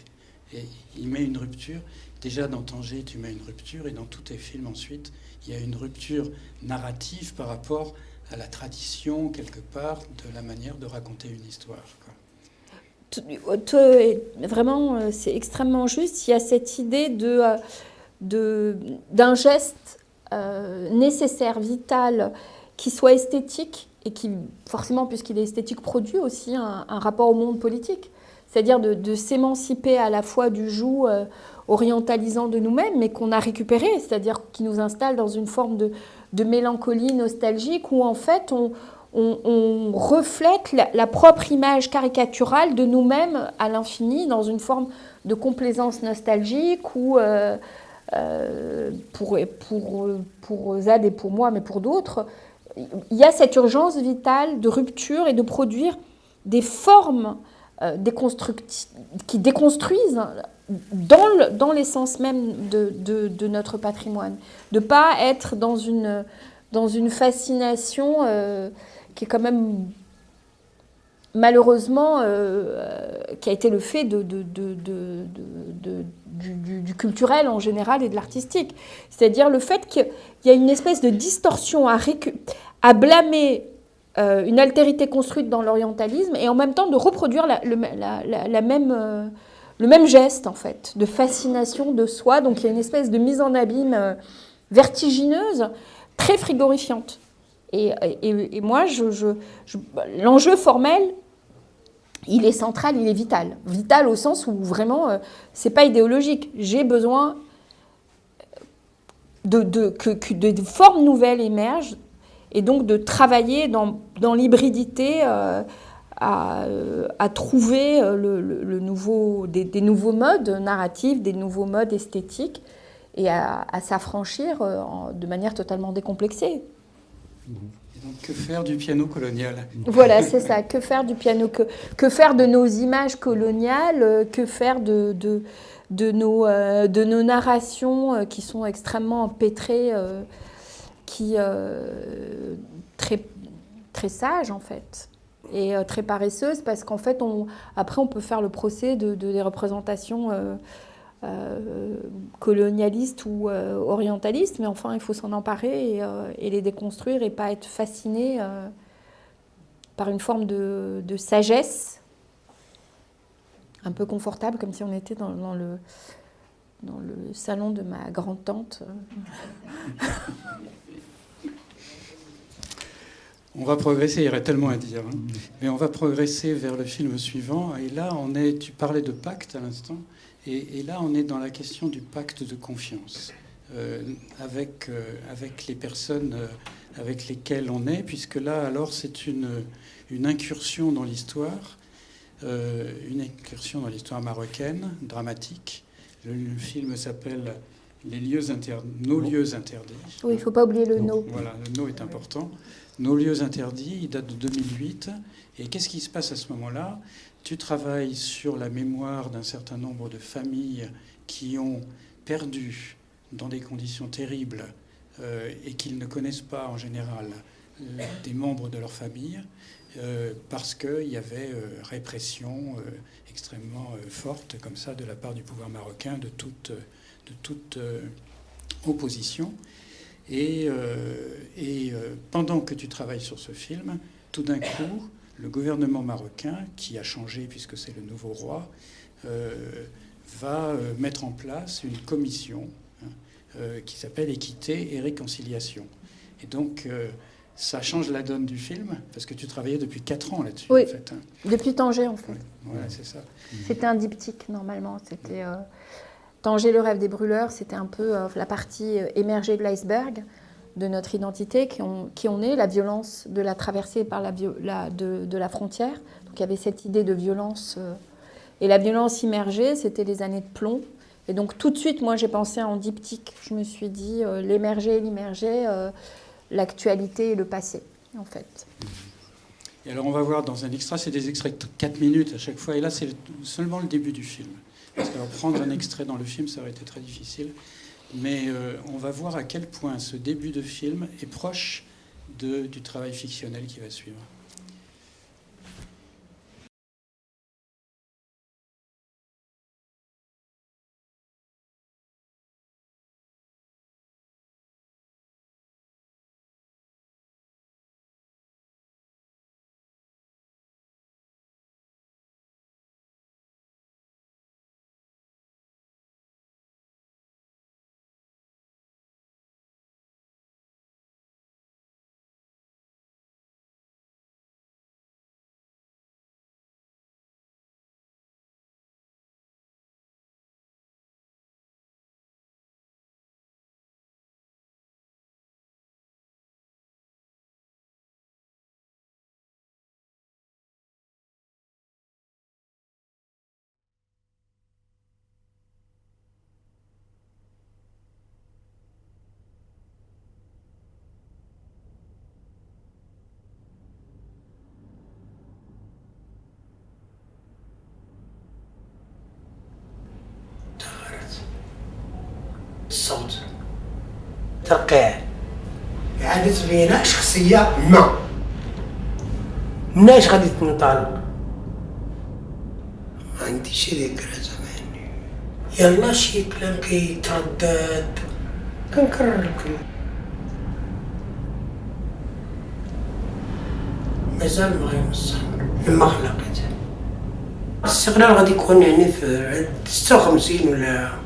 C: Et il met une rupture. Déjà dans Tanger, tu mets une rupture, et dans tous tes films ensuite, il y a une rupture narrative par rapport à la tradition, quelque part, de la manière de raconter une histoire, quoi.
B: Vraiment, c'est extrêmement juste. Il y a cette idée d'un geste nécessaire, vital, qui soit esthétique, et qui, forcément, puisqu'il est esthétique, produit aussi un rapport au monde politique. C'est-à-dire de s'émanciper à la fois du joug orientalisant de nous-mêmes, mais qu'on a récupéré, c'est-à-dire qui nous installe dans une forme de mélancolie nostalgique, où en fait on reflète la propre image caricaturale de nous-mêmes à l'infini, dans une forme de complaisance nostalgique, où pour Zad et pour moi, mais pour d'autres, il y a cette urgence vitale de rupture et de produire des formes qui déconstruisent dans l'essence même de notre patrimoine. De ne pas être dans une fascination qui est quand même malheureusement qui a été le fait du culturel en général et de l'artistique. C'est-à-dire le fait qu'il y a une espèce de distorsion à blâmer une altérité construite dans l'orientalisme et en même temps de reproduire le même geste, en fait, de fascination de soi. Donc il y a une espèce de mise en abîme vertigineuse, très frigorifiante. Et moi, l'enjeu formel, il est central, il est vital. Vital au sens où vraiment, c'est pas idéologique. J'ai besoin que des formes nouvelles émergent et donc de travailler dans l'hybridité à trouver des nouveaux modes narratifs, des nouveaux modes esthétiques et à s'affranchir de manière totalement décomplexée.
C: Et donc, que faire du piano colonial ?
B: Voilà, c'est ça. Que faire du piano ? Que faire de nos images coloniales ? Que faire de nos narrations qui sont extrêmement empêtrées, très, très sages, en fait, et très paresseuses, parce qu'en fait, après, on peut faire le procès des représentations colonialistes ou orientalistes, mais enfin, il faut s'en emparer et les déconstruire et pas être fasciné par une forme de sagesse un peu confortable, comme si on était dans le salon de ma grande-tante.
C: On va progresser, il y aurait tellement à dire, hein. Mais on va progresser vers le film suivant. Et là, tu parlais de pacte à l'instant, et là, on est dans la question du pacte de confiance avec les personnes avec lesquelles on est, puisque là, alors, c'est une incursion dans l'histoire, marocaine, dramatique. Le film s'appelle Nos lieux interdits.
B: Oui, il ne faut pas oublier le no.
C: Voilà, le no est important. Nos lieux interdits, il date de 2008. Et qu'est-ce qui se passe à ce moment-là ? Tu travailles sur la mémoire d'un certain nombre de familles qui ont perdus dans des conditions terribles et qu'ils ne connaissent pas en général des membres de leur famille, parce qu'il y avait répression extrêmement forte comme ça de la part du pouvoir marocain de toute opposition. Et pendant que tu travailles sur ce film, tout d'un coup, le gouvernement marocain, qui a changé puisque c'est le nouveau roi, va mettre en place une commission qui s'appelle Équité et Réconciliation. Et donc, ça change la donne du film, parce que tu travaillais depuis 4 ans là-dessus,
B: oui,
C: en fait.
B: Depuis Tanger, en fait.
C: Ouais, c'est ça.
B: C'était un diptyque, normalement. C'était Tanger, le rêve des brûleurs. C'était un peu la partie émergée de l'iceberg de notre identité, qui on est, la violence de la traversée par de la frontière. Donc, il y avait cette idée de violence. Et la violence immergée, c'était les années de plomb. Et donc, tout de suite, moi, j'ai pensé en diptyque. Je me suis dit, l'immergé, l'actualité et le passé, en fait.
C: Et alors, on va voir dans un extrait, c'est des extraits de 4 minutes à chaque fois. Et là, c'est seulement le début du film. Parce que prendre un extrait dans le film, ça aurait été très difficile. Mais on va voir à quel point ce début de film est proche du travail fictionnel qui va suivre.
H: الصوت ترقيع إعادة بناء شخصية ما مناش غادي تنطلق ما عنديش ذكرى زمان يلا شي كلام كيتردد كنكرر الكلام مازال ما غيمصر لما خلقت الاستقلال غادي يكون يعني في 56 ولا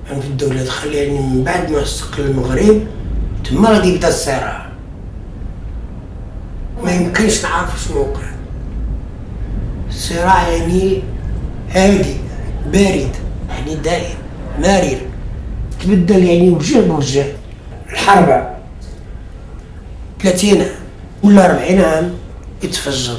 H: في الدولة دخل يعني من بعد ما استقل المغرب تما غادي يبدا الصراع ما يمكنش نعرف شنو وقع الصراع يعني هادي بارد يعني دائم مرير تبدل يعني وجه بوجه الحرب 30 ولا 40 عام يتفجر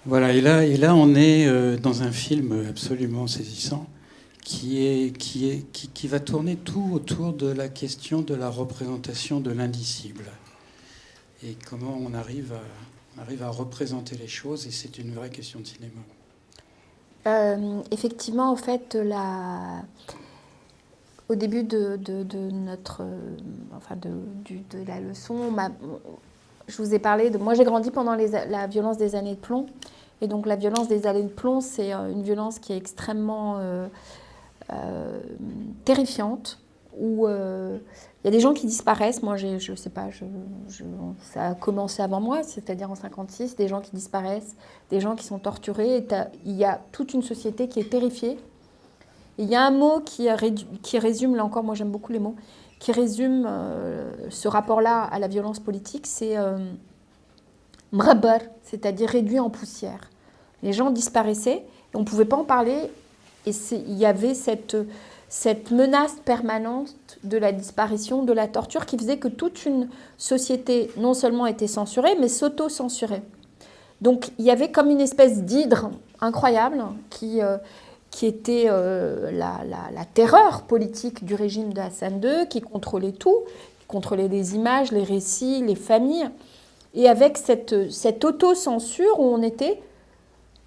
C: Voilà, et là on est dans un film absolument saisissant qui va tourner tout autour de la question de la représentation de l'indicible. Et comment on arrive à représenter les choses, et c'est une vraie question de cinéma.
B: Effectivement, en fait, au début de notre, de la leçon, je vous ai parlé de... Moi, j'ai grandi pendant la violence des années de plomb. Et donc, la violence des années de plomb, c'est une violence qui est extrêmement terrifiante, où il y a des gens qui disparaissent. Moi, je sais pas, ça a commencé avant moi, c'est-à-dire en 56, des gens qui disparaissent, des gens qui sont torturés. Il y a toute une société qui est terrifiée. Et il y a un mot qui résume, là encore, moi j'aime beaucoup les mots, qui résume ce rapport-là à la violence politique, c'est mrabar, c'est-à-dire réduit en poussière. Les gens disparaissaient et on ne pouvait pas en parler. Et il y avait cette menace permanente de la disparition, de la torture, qui faisait que toute une société non seulement était censurée, mais s'auto-censurait. Donc il y avait comme une espèce d'hydre incroyable qui était la terreur politique du régime de Hassan II, qui contrôlait tout, qui contrôlait les images, les récits, les familles. Et avec cette auto-censure où on était,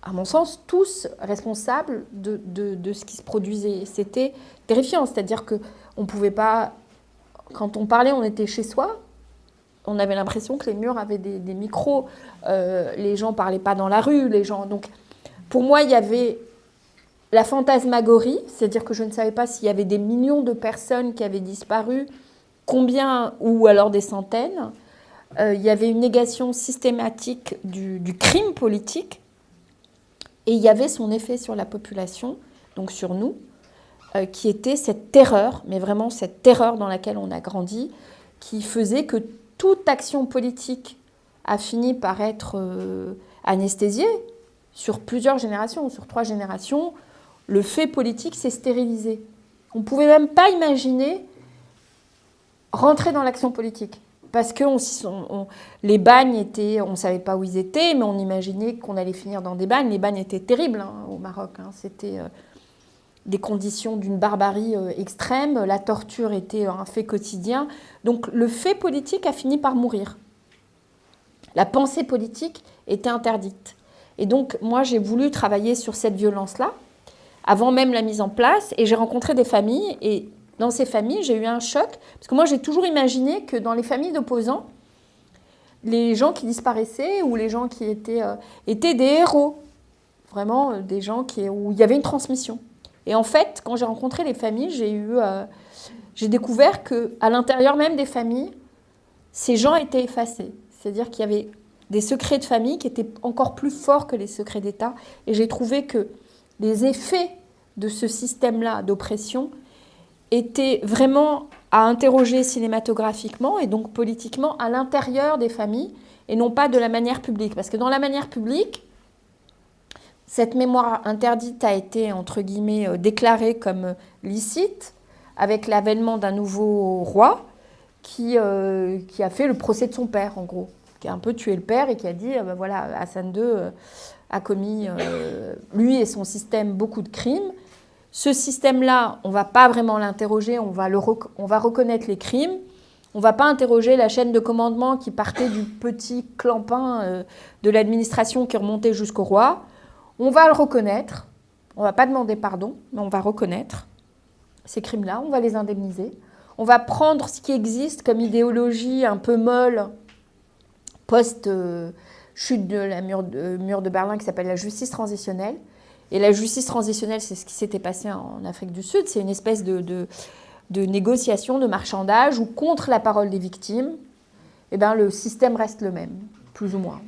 B: à mon sens, tous responsables de ce qui se produisait. C'était terrifiant, c'est-à-dire qu'on ne pouvait pas... Quand on parlait, on était chez soi, on avait l'impression que les murs avaient des micros, les gens ne parlaient pas dans la rue, les gens... Donc, pour moi, il y avait la fantasmagorie, c'est-à-dire que je ne savais pas s'il y avait des millions de personnes qui avaient disparu, combien, ou alors des centaines. Il y avait une négation systématique du crime politique, et il y avait son effet sur la population, donc sur nous, qui était cette terreur, mais vraiment cette terreur dans laquelle on a grandi, qui faisait que toute action politique a fini par être anesthésiée sur plusieurs générations, sur 3 générations. Le fait politique s'est stérilisé. On ne pouvait même pas imaginer rentrer dans l'action politique. Parce que les bagnes étaient, on ne savait pas où ils étaient, mais on imaginait qu'on allait finir dans des bagnes. Les bagnes étaient terribles au Maroc. C'était des conditions d'une barbarie extrême. La torture était un fait quotidien. Donc le fait politique a fini par mourir. La pensée politique était interdite. Et donc moi j'ai voulu travailler sur cette violence-là, avant même la mise en place, et j'ai rencontré des familles, et dans ces familles, j'ai eu un choc, parce que moi, j'ai toujours imaginé que dans les familles d'opposants, les gens qui disparaissaient ou les gens qui étaient des héros, vraiment des gens où il y avait une transmission. Et en fait, quand j'ai rencontré les familles, j'ai découvert qu'à l'intérieur même des familles, ces gens étaient effacés. C'est-à-dire qu'il y avait des secrets de famille qui étaient encore plus forts que les secrets d'État. Et j'ai trouvé que les effets de ce système-là d'oppression était vraiment à interroger cinématographiquement et donc politiquement à l'intérieur des familles et non pas de la manière publique. Parce que dans la manière publique, cette mémoire interdite a été, entre guillemets, déclarée comme licite avec l'avènement d'un nouveau roi qui a fait le procès de son père, en gros, qui a un peu tué le père et qui a dit, voilà, Hassan II a commis, lui et son système, beaucoup de crimes. Ce système-là, on ne va pas vraiment l'interroger, on va reconnaître les crimes. On ne va pas interroger la chaîne de commandement qui partait du petit clampin de l'administration qui remontait jusqu'au roi. On va le reconnaître. On ne va pas demander pardon, mais on va reconnaître ces crimes-là. On va les indemniser. On va prendre ce qui existe comme idéologie un peu molle post-chute de la mur de Berlin qui s'appelle la justice transitionnelle. Et la justice transitionnelle, c'est ce qui s'était passé en Afrique du Sud. C'est une espèce de négociation, de marchandage où, contre la parole des victimes, eh ben, le système reste le même, plus ou moins.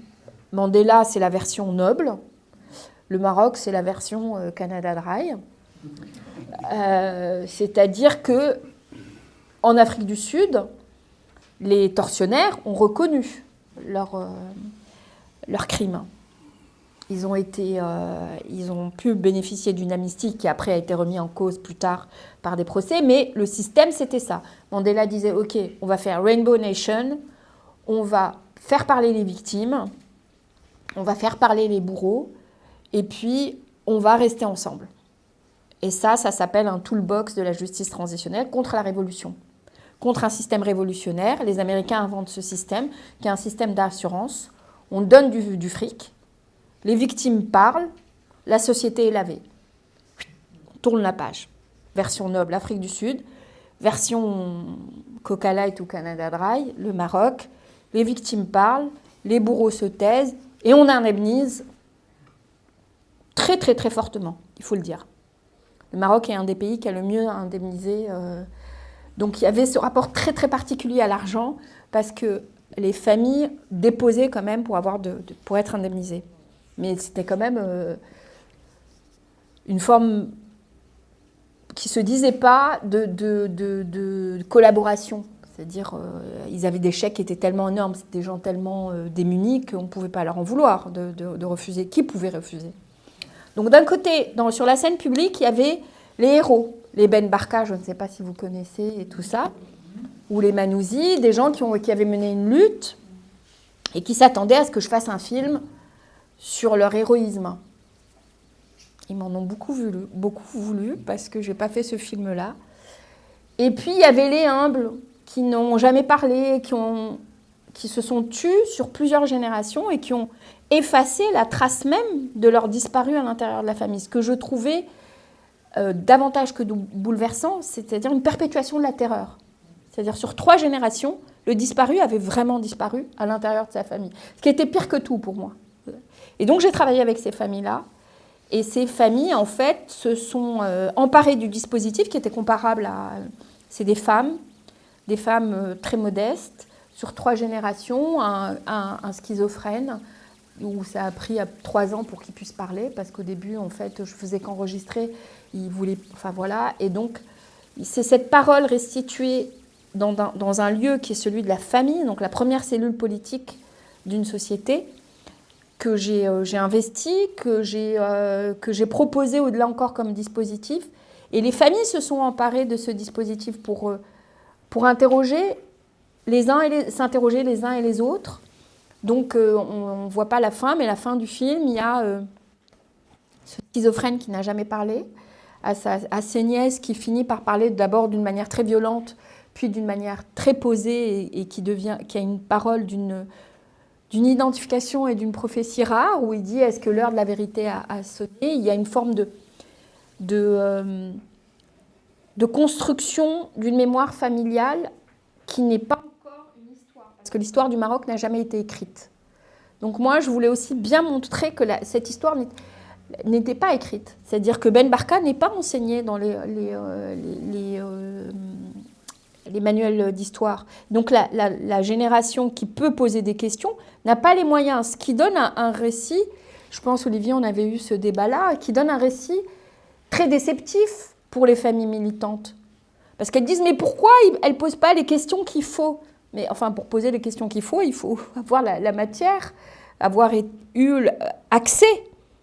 B: Mandela, c'est la version noble. Le Maroc, c'est la version Canada Dry. C'est-à-dire que en Afrique du Sud, les tortionnaires ont reconnu leurs crimes. Ils ont pu bénéficier d'une amnistie qui après a été remise en cause plus tard par des procès, mais le système c'était ça. Mandela disait ok, on va faire Rainbow Nation, on va faire parler les victimes, on va faire parler les bourreaux, et puis on va rester ensemble. Et ça s'appelle un toolbox de la justice transitionnelle contre la révolution. Contre un système révolutionnaire, les Américains inventent ce système, qui est un système d'assurance. On donne du fric, les victimes parlent, la société est lavée. On tourne la page. Version noble, Afrique du Sud. Version Coca Light ou Canada Dry, le Maroc. Les victimes parlent, les bourreaux se taisent, et on indemnise très très très fortement, il faut le dire. Le Maroc est un des pays qui a le mieux indemnisé. Donc il y avait ce rapport très très particulier à l'argent, parce que les familles déposaient quand même pour être indemnisées. Mais c'était quand même une forme qui ne se disait pas de collaboration. C'est-à-dire, ils avaient des chèques qui étaient tellement énormes, c'était des gens tellement démunis qu'on ne pouvait pas leur en vouloir de refuser. Qui pouvait refuser? Donc d'un côté, sur la scène publique, il y avait les héros, les Ben Barka, je ne sais pas si vous connaissez, et tout ça, ou les Manouzi, des gens qui avaient mené une lutte et qui s'attendaient à ce que je fasse un film sur leur héroïsme. Ils m'en ont beaucoup voulu parce que je n'ai pas fait ce film-là. Et puis, il y avait les humbles qui n'ont jamais parlé, qui se sont tus sur plusieurs générations et qui ont effacé la trace même de leur disparu à l'intérieur de la famille. Ce que je trouvais davantage que bouleversant, c'est-à-dire une perpétuation de la terreur. C'est-à-dire sur 3 générations, le disparu avait vraiment disparu à l'intérieur de sa famille. Ce qui était pire que tout pour moi. Et donc, j'ai travaillé avec ces familles-là. Et ces familles, en fait, se sont emparées du dispositif qui était comparable à... C'est des femmes très modestes, sur 3 générations, un schizophrène, où ça a pris 3 ans pour qu'il puisse parler, parce qu'au début, en fait, je faisais qu'enregistrer, il voulait... Enfin, voilà. Et donc, c'est cette parole restituée dans un lieu qui est celui de la famille, donc la première cellule politique d'une société, que j'ai investi, que j'ai proposé au-delà encore comme dispositif. Et les familles se sont emparées de ce dispositif pour s'interroger les uns et les autres. Donc on ne voit pas la fin, mais la fin du film, il y a ce schizophrène qui n'a jamais parlé, à ses nièces qui finit par parler d'abord d'une manière très violente, puis d'une manière très posée et qui a une parole d'une identification et d'une prophétie rare, où il dit « Est-ce que l'heure de la vérité a sonné ?» Il y a une forme de construction d'une mémoire familiale qui n'est pas encore une histoire. Parce que l'histoire du Maroc n'a jamais été écrite. Donc moi, je voulais aussi bien montrer que cette histoire n'était pas écrite. C'est-à-dire que Ben Barka n'est pas enseigné dans les manuels d'histoire. Donc la génération qui peut poser des questions n'a pas les moyens. Ce qui donne un récit, je pense, Olivier, on avait eu ce débat-là, qui donne un récit très déceptif pour les familles militantes. Parce qu'elles disent, mais pourquoi elles ne posent pas les questions qu'il faut? Mais enfin, pour poser les questions qu'il faut avoir la matière, avoir eu accès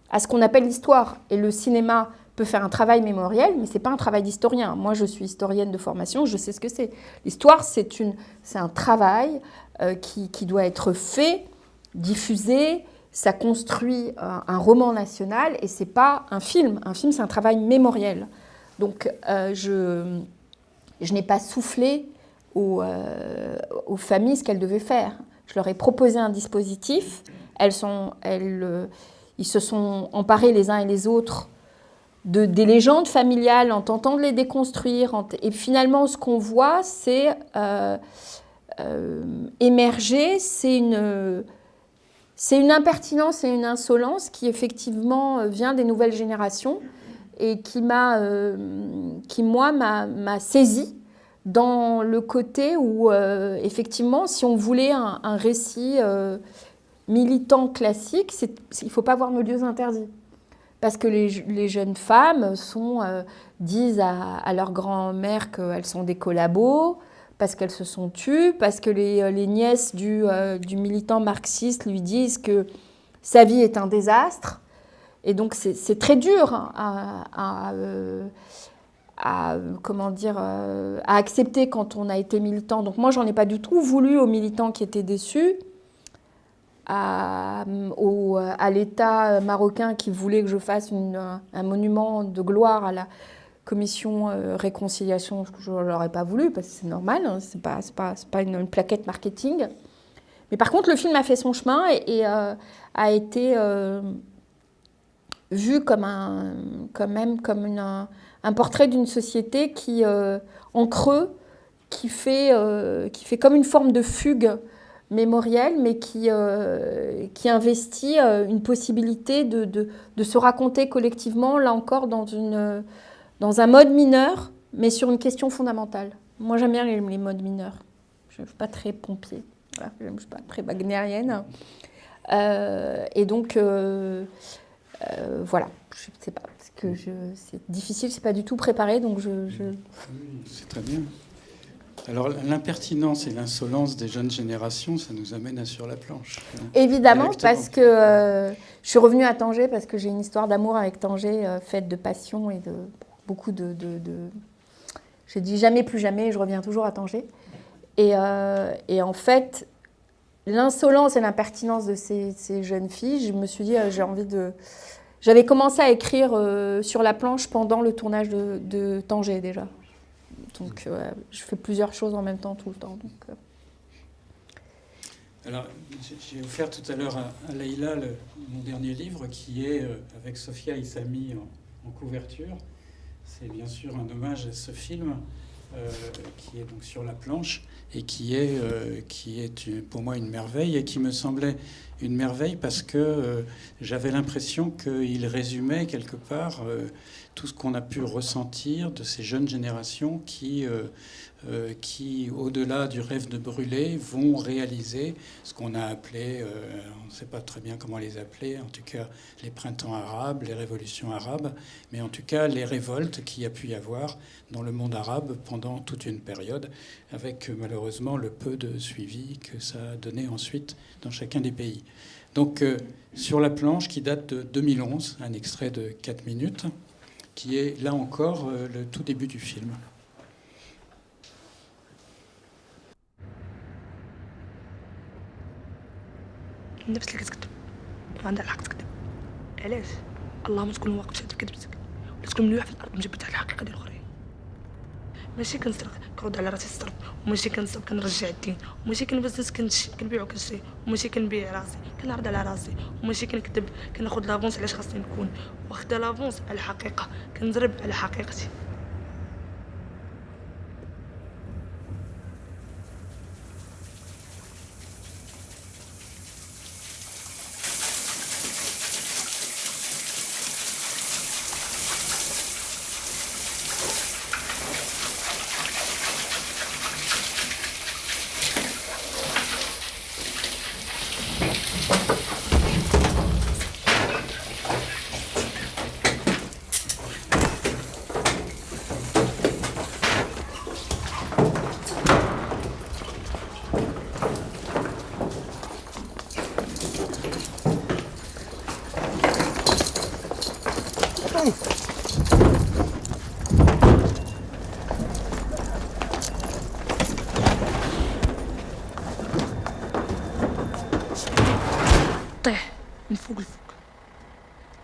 B: à ce qu'on appelle l'histoire. Et le cinéma peut faire un travail mémoriel, mais ce n'est pas un travail d'historien. Moi, je suis historienne de formation, je sais ce que c'est. L'histoire, c'est un travail qui doit être fait, diffusé, ça construit un roman national, et ce n'est pas un film. Un film, c'est un travail mémoriel. Donc, je n'ai pas soufflé aux familles ce qu'elles devaient faire. Je leur ai proposé un dispositif. Ils se sont emparés les uns et les autres des légendes familiales en tentant de les déconstruire. Et finalement, ce qu'on voit, c'est émerger, c'est une impertinence et une insolence qui, effectivement, vient des nouvelles générations et qui, m'a saisie dans le côté où, effectivement, si on voulait un récit militant classique, il ne faut pas voir nos lieux interdits. Parce que les jeunes femmes disent à leur grand-mère qu'elles sont des collabos, parce qu'elles se sont tues, parce que les nièces du militant marxiste lui disent que sa vie est un désastre. Et donc c'est très dur à accepter quand on a été militant. Donc moi, j'en ai pas du tout voulu aux militants qui étaient déçus, à l'État marocain qui voulait que je fasse un monument de gloire à la commission réconciliation, je ne l'aurais pas voulu, parce que c'est normal, hein, c'est pas une plaquette marketing. Mais par contre, le film a fait son chemin et a été vu comme un portrait d'une société qui, en creux, qui fait comme une forme de fugue mémorielle, mais qui investit une possibilité de se raconter collectivement, là encore, dans un mode mineur, mais sur une question fondamentale. Moi, j'aime bien les modes mineurs. Je ne suis pas très pompier, voilà. Je ne suis pas très wagnérienne. Et donc, voilà, je ne sais pas, parce que c'est difficile, ce n'est pas du tout préparé, donc
C: Oui, c'est très bien. Alors, l'impertinence et l'insolence des jeunes générations, ça nous amène à Sur la planche.
B: Évidemment,
C: Directement.
B: parce que je suis revenue à Tanger, parce que j'ai une histoire d'amour avec Tanger, faite de passion et de beaucoup de... J'ai dit jamais plus jamais, et je reviens toujours à Tanger. Et en fait, l'insolence et l'impertinence de ces jeunes filles, je me suis dit, j'ai envie de... J'avais commencé à écrire Sur la planche pendant le tournage de Tanger déjà. Donc je fais plusieurs choses en même temps, tout le temps. Donc,
C: Alors, j'ai offert tout à l'heure à Leïla mon dernier livre, qui est, avec Sophia Issami en couverture. C'est bien sûr un hommage à ce film, qui est donc Sur la planche, et qui est pour moi une merveille, et qui me semblait une merveille parce que j'avais l'impression qu'il résumait quelque part tout ce qu'on a pu ressentir de ces jeunes générations qui, au-delà du rêve de brûler, vont réaliser ce qu'on a appelé, on ne sait pas très bien comment les appeler, en tout cas les printemps arabes, les révolutions arabes, mais en tout cas les révoltes qu'il y a pu y avoir dans le monde arabe pendant toute une période, avec malheureusement le peu de suivi que ça a donné ensuite dans chacun des pays. Donc Sur la planche, qui date de 2011, un extrait de 4 minutes, qui est là encore le tout début du film.
I: النفس اللي كتكذب ما عندها الحق تكذب. علاش؟ اللهم تكون واقف شاد في كذبتك ولا تكون ملوح في الارض مجبت على الحقيقه ديال الاخرين. ماشي كنسرق كنرد على راسي الصرف، وماشي كنصب كنرجع الدين، وماشي كنبزنس كنبيع وكنشري، وماشي كنبيع راسي كنعرض على راسي، وماشي كنكذب كناخذ لافونس علاش خاصني نكون واخده لافونس على الحقيقه كنزرب على حقيقتي. طيح من فوق لفوق،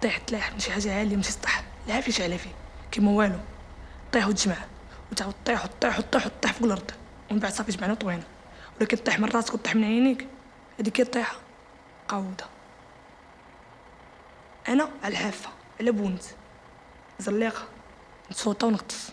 I: طيح تلاح من شي حاجه عاليه ماشي سطح، لا فيش على فيه كيما والو، طيح وتجمع وتعاود طيح وطيح وطيح وطيح فوق الارض، ومن بعد صافي جمعنا وطوينا. ولكن طيح من راسك وطيح من عينيك، هذيك هي الطيحه قاوده. انا على الحافه على بونت زليقه نصوتا ونغطس.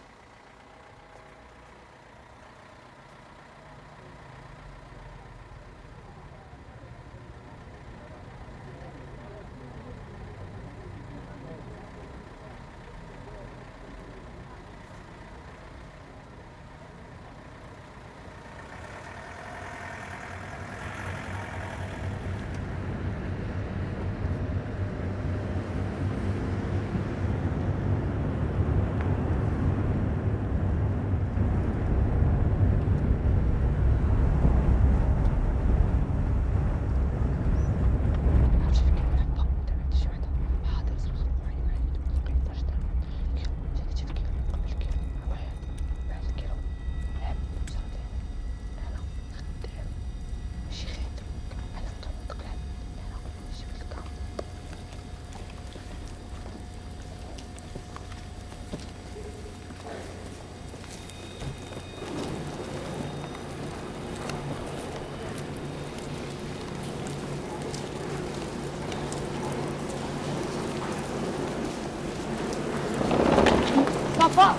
B: Papa.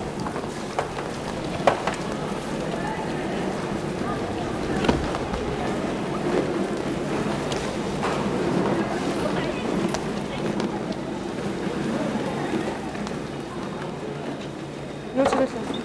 I: Non, tu laisses là.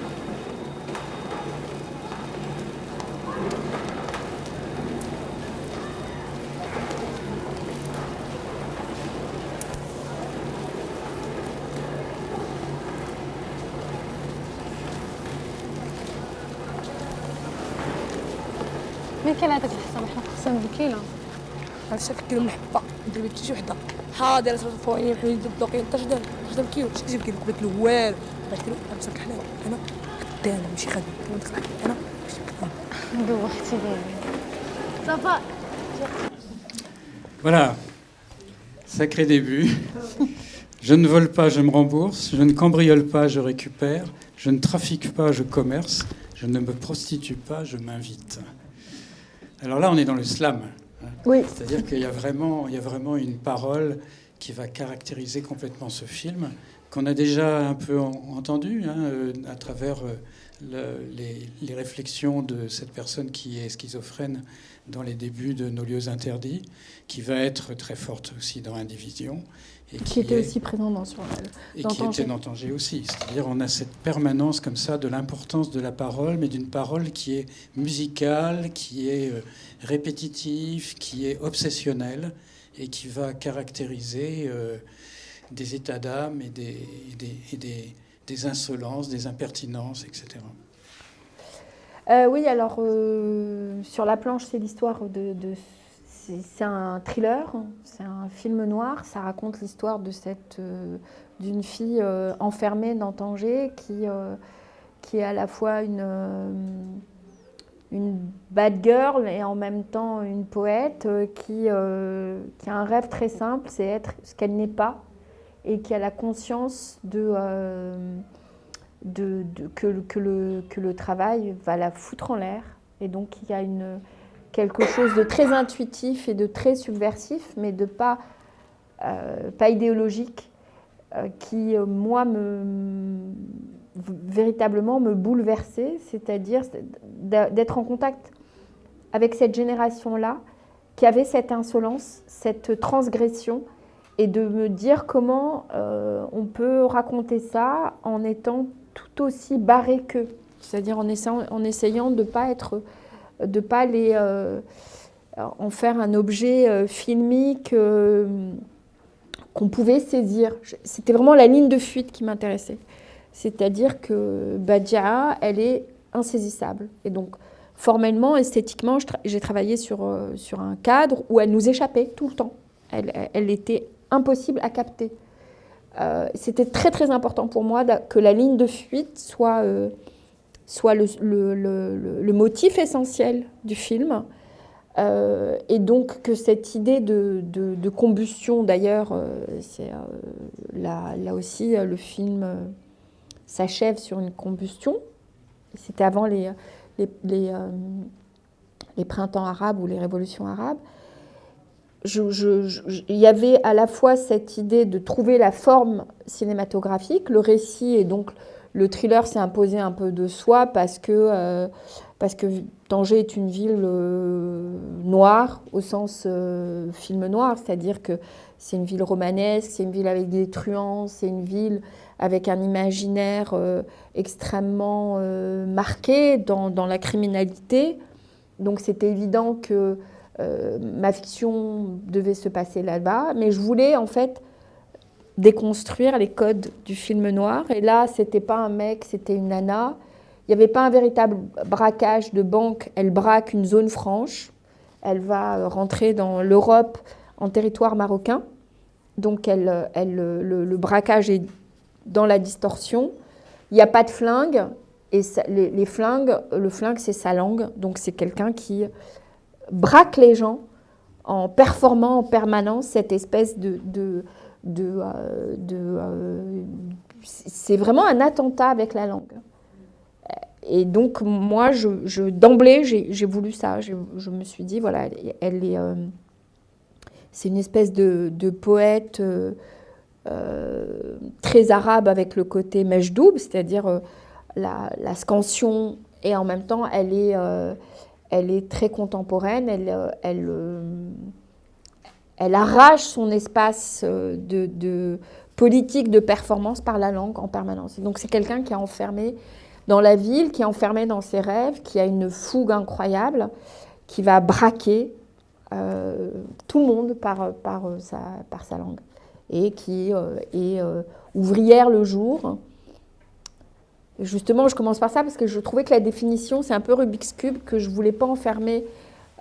J: مين كان هذاك الحصان؟ حنا خصنا بالكيلة.
I: عرفتي كيلو من حبه ندير بيه شي وحده حاضر فواني حيد الدوقين تجدر الكيلو شي كيجيب كيلو قبلت له والو بعد كيلو غنمسك الحلاوه انا قدام ماشي خدام ندخل انا
J: دوختي ديالي صافا.
C: Voilà, sacré début. Je ne vole pas, je me rembourse. Je ne cambriole pas, je récupère. Je ne trafique pas, je commerce. Je ne me prostitue pas, je m'invite. Alors là, on est dans le slam.
B: Oui.
C: C'est-à-dire qu'il y a vraiment une parole qui va caractériser complètement ce film, qu'on a déjà un peu entendu à travers les réflexions de cette personne qui est schizophrène dans les débuts de Nos lieux interdits, qui va être très forte aussi dans Indivision. Et
B: qui était aussi présent dans
C: et qui était dans Tanger aussi. C'est-à-dire on a cette permanence comme ça de l'importance de la parole, mais d'une parole qui est musicale, qui est répétitive, qui est obsessionnelle et qui va caractériser des états d'âme et des insolences, des impertinences, etc.
B: Oui, alors sur la planche, c'est l'histoire c'est un thriller, c'est un film noir. Ça raconte l'histoire d'une fille enfermée dans Tanger qui est à la fois une bad girl et en même temps une poète qui a un rêve très simple, c'est être ce qu'elle n'est pas et qui a la conscience que le travail va la foutre en l'air. Et donc il y a quelque chose de très intuitif et de très subversif, mais de pas idéologique, qui, moi, véritablement me bouleversait, c'est-à-dire d'être en contact avec cette génération-là, qui avait cette insolence, cette transgression, et de me dire comment on peut raconter ça en étant tout aussi barré qu'eux, c'est-à-dire en essayant de ne pas en faire un objet filmique qu'on pouvait saisir. C'était vraiment la ligne de fuite qui m'intéressait. C'est-à-dire que Badia, elle est insaisissable. Et donc, formellement, esthétiquement, j'ai travaillé sur un cadre où elle nous échappait tout le temps. Elle était impossible à capter. C'était très, très important pour moi que la ligne de fuite soit le motif essentiel du film. Et donc que cette idée de combustion, d'ailleurs, là aussi, le film s'achève sur une combustion. C'était avant les printemps arabes ou les révolutions arabes. Il y avait à la fois cette idée de trouver la forme cinématographique, le récit, et donc le thriller s'est imposé un peu de soi parce que Tanger est une ville noire au sens film noir, c'est-à-dire que c'est une ville romanesque, c'est une ville avec des truands, c'est une ville avec un imaginaire extrêmement marqué dans la criminalité. Donc c'était évident que ma fiction devait se passer là-bas, mais je voulais en fait déconstruire les codes du film noir. Et là, c'était pas un mec, c'était une nana. Il n'y avait pas un véritable braquage de banque. Elle braque une zone franche. Elle va rentrer dans l'Europe en territoire marocain. Donc le braquage est dans la distorsion. Il n'y a pas de flingue. Et le flingue, c'est sa langue. Donc c'est quelqu'un qui braque les gens en performant en permanence cette espèce c'est vraiment un attentat avec la langue. Et donc moi, d'emblée, j'ai voulu ça. Je me suis dit, voilà, c'est une espèce de poète très arabe avec le côté mejdoub, c'est-à-dire la scansion, et en même temps, elle est très contemporaine. Elle arrache son espace de politique de performance par la langue en permanence. Donc c'est quelqu'un qui est enfermé dans la ville, qui est enfermé dans ses rêves, qui a une fougue incroyable, qui va braquer tout le monde par sa langue, et qui est ouvrière le jour. Justement, je commence par ça parce que je trouvais que la définition, c'est un peu Rubik's Cube, que je ne voulais pas enfermer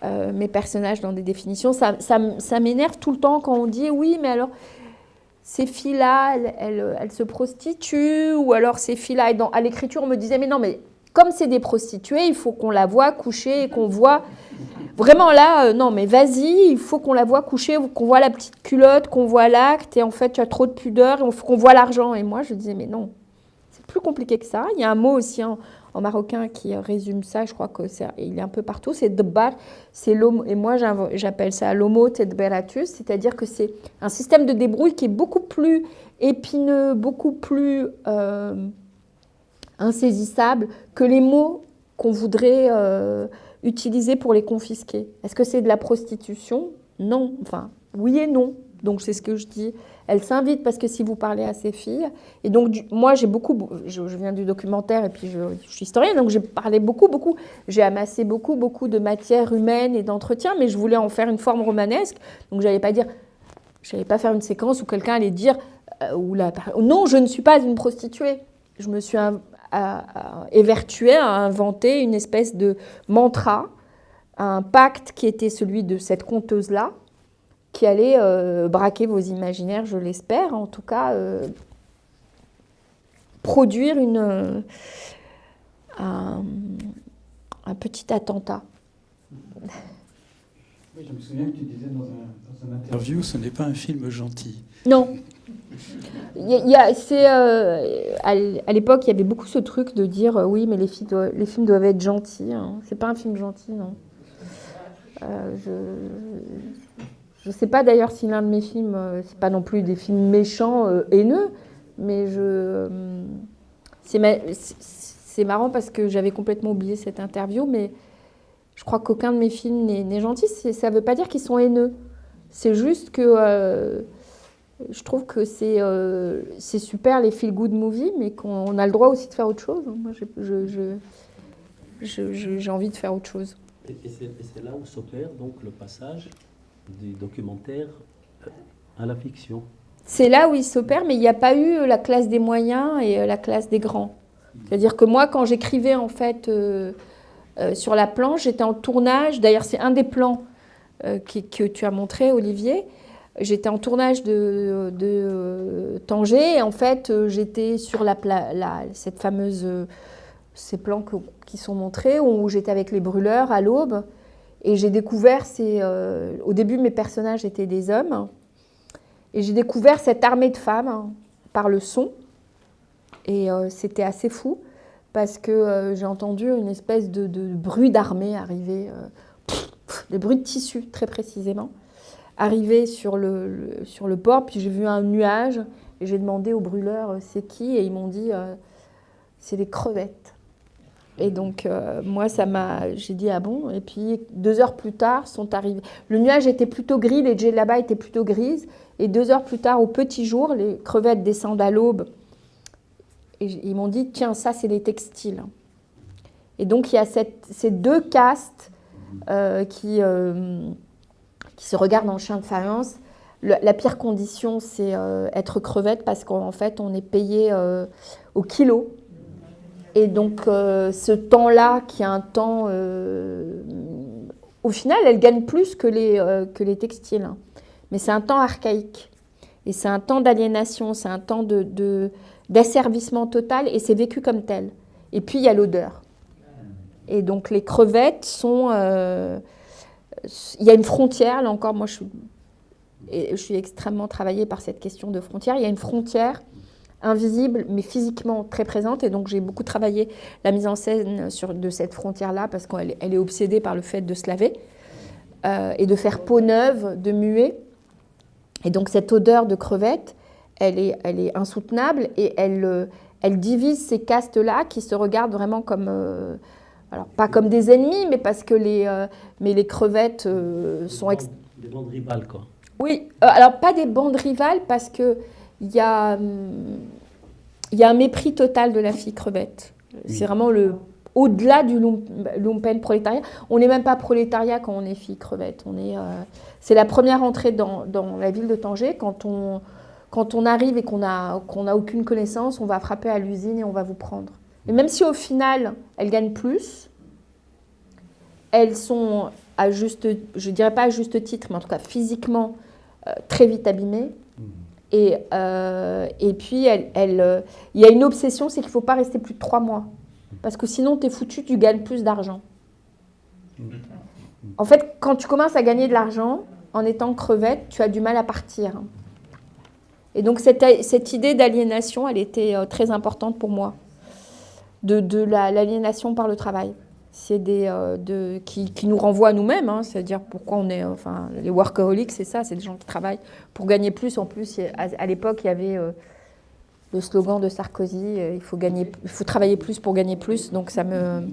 B: mes personnages dans des définitions. Ça m'énerve tout le temps quand on dit oui, mais alors ces filles-là, elles se prostituent, ou alors ces filles-là, à l'écriture, on me disait mais non, mais comme c'est des prostituées, il faut qu'on la voit coucher et qu'on voit. Vraiment là, non, mais vas-y, il faut qu'on la voit coucher, qu'on voit la petite culotte, qu'on voit l'acte, et en fait, tu as trop de pudeur, il faut qu'on voit l'argent. Et moi, je disais, mais non, c'est plus compliqué que ça. Il y a un mot aussi en marocain qui résume ça, je crois qu'il est un peu partout, c'est dbar, c'est l'homo, et moi j'appelle ça l'homo tedberatus, c'est-à-dire que c'est un système de débrouille qui est beaucoup plus épineux, beaucoup plus insaisissable que les mots qu'on voudrait utiliser pour les confisquer. Est-ce que c'est de la prostitution? Non. Enfin, oui et non. Donc, c'est ce que je dis. Elle s'invite parce que si vous parlez à ces filles... Et donc, moi, j'ai beaucoup... Je viens du documentaire et puis je suis historienne, donc j'ai parlé beaucoup. J'ai amassé beaucoup de matière humaine et d'entretien, mais je voulais en faire une forme romanesque. Donc, je n'allais pas faire une séquence où quelqu'un allait dire non, je ne suis pas une prostituée. Je me suis évertuée à inventer une espèce de mantra, un pacte qui était celui de cette conteuse-là, qui allait braquer vos imaginaires, je l'espère, en tout cas produire un petit attentat.
C: Oui, je me souviens que tu disais dans un interview, ce n'est pas un film gentil.
B: Non. À l'époque, il y avait beaucoup ce truc de dire oui, mais les films doivent être gentils. Hein. C'est pas un film gentil, non. Je sais pas d'ailleurs si l'un de mes films, c'est pas non plus des films méchants, haineux, mais c'est marrant parce que j'avais complètement oublié cette interview, mais je crois qu'aucun de mes films n'est gentil. Ça veut pas dire qu'ils sont haineux. C'est juste que je trouve que c'est super les feel-good movies, mais qu'on a le droit aussi de faire autre chose. Moi, j'ai envie de faire autre chose.
A: Et c'est là où s'opère donc le passage du documentaire à la fiction.
B: C'est là où il s'opère, mais il n'y a pas eu la classe des moyens et la classe des grands. C'est-à-dire que moi, quand j'écrivais en fait sur la planche, j'étais en tournage. D'ailleurs, c'est un des plans que tu as montré, Olivier. J'étais en tournage de Tanger. Et en fait, j'étais sur cette fameuse... ces plans qui sont montrés, où j'étais avec les brûleurs à l'aube. Et j'ai découvert, au début, mes personnages étaient des hommes. Et j'ai découvert cette armée de femmes par le son. Et c'était assez fou, parce que j'ai entendu une espèce de bruit d'armée arriver, des bruits de tissu, très précisément, arriver sur le port. Puis j'ai vu un nuage, et j'ai demandé aux brûleurs, c'est qui? Et ils m'ont dit, c'est des crevettes. Et donc, moi, j'ai dit, ah bon? Et puis, 2 heures plus tard, sont arrivés. Le nuage était plutôt gris, les djellabas étaient plutôt grises. Et 2 heures plus tard, au petit jour, les crevettes descendent à l'aube. Et ils m'ont dit, tiens, ça, c'est les textiles. Et donc, il y a ces 2 castes qui se regardent en chien de faïence. La pire condition, c'est être crevette, parce qu'en fait, on est payé au kilo. Et donc, ce temps-là, qui est un temps... au final, elle gagne plus que les textiles. Mais c'est un temps archaïque. Et c'est un temps d'aliénation, c'est un temps d'asservissement total, et c'est vécu comme tel. Et puis, il y a l'odeur. Et donc, les crevettes sont... il y a une frontière, là encore, moi, je suis extrêmement travaillée par cette question de frontière. Il y a une frontière invisible, mais physiquement très présente. Et donc, j'ai beaucoup travaillé la mise en scène de cette frontière-là, parce qu'elle est obsédée par le fait de se laver et de faire peau neuve, de muer. Et donc, cette odeur de crevette, elle est insoutenable, et elle divise ces castes-là qui se regardent vraiment comme... alors, pas comme des ennemis, mais parce que les crevettes sont...
A: Des bandes rivales, quoi.
B: Oui, alors pas des bandes rivales, parce que il y a un mépris total de la fille crevette. C'est vraiment au-delà du lumpen prolétariat. On n'est même pas prolétariat quand on est fille crevette. C'est la première entrée dans la ville de Tanger. Quand on arrive et qu'on a aucune connaissance, on va frapper à l'usine et on va vous prendre. Et même si au final, elle gagne plus, elles sont à juste, je dirais pas à juste titre, mais en tout cas physiquement très vite abîmées. Et puis, il y a une obsession, c'est qu'il ne faut pas rester plus de 3 mois. Parce que sinon, tu es foutu, tu gagnes plus d'argent. En fait, quand tu commences à gagner de l'argent, en étant crevette, tu as du mal à partir. Et donc, cette idée d'aliénation, elle était très importante pour moi. De l'aliénation par le travail. C'est qui nous renvoie à nous-mêmes, hein, c'est-à-dire pourquoi on est... Enfin, les workaholics, c'est ça, c'est des gens qui travaillent pour gagner plus. En plus, à l'époque, il y avait le slogan de Sarkozy, il faut travailler plus pour gagner plus, donc ça me...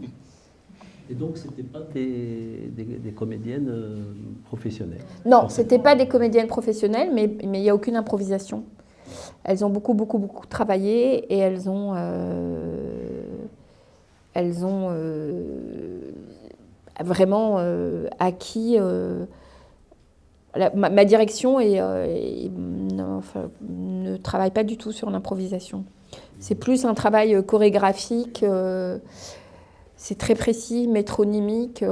A: Et donc, ce n'étaient pas des comédiennes professionnelles?
B: Non, ce n'étaient pas des comédiennes professionnelles, mais il n'y a aucune improvisation. Elles ont beaucoup travaillé et elles ont vraiment acquis... ma direction ne travaille pas du tout sur l'improvisation. C'est plus un travail chorégraphique, c'est très précis, métronymique,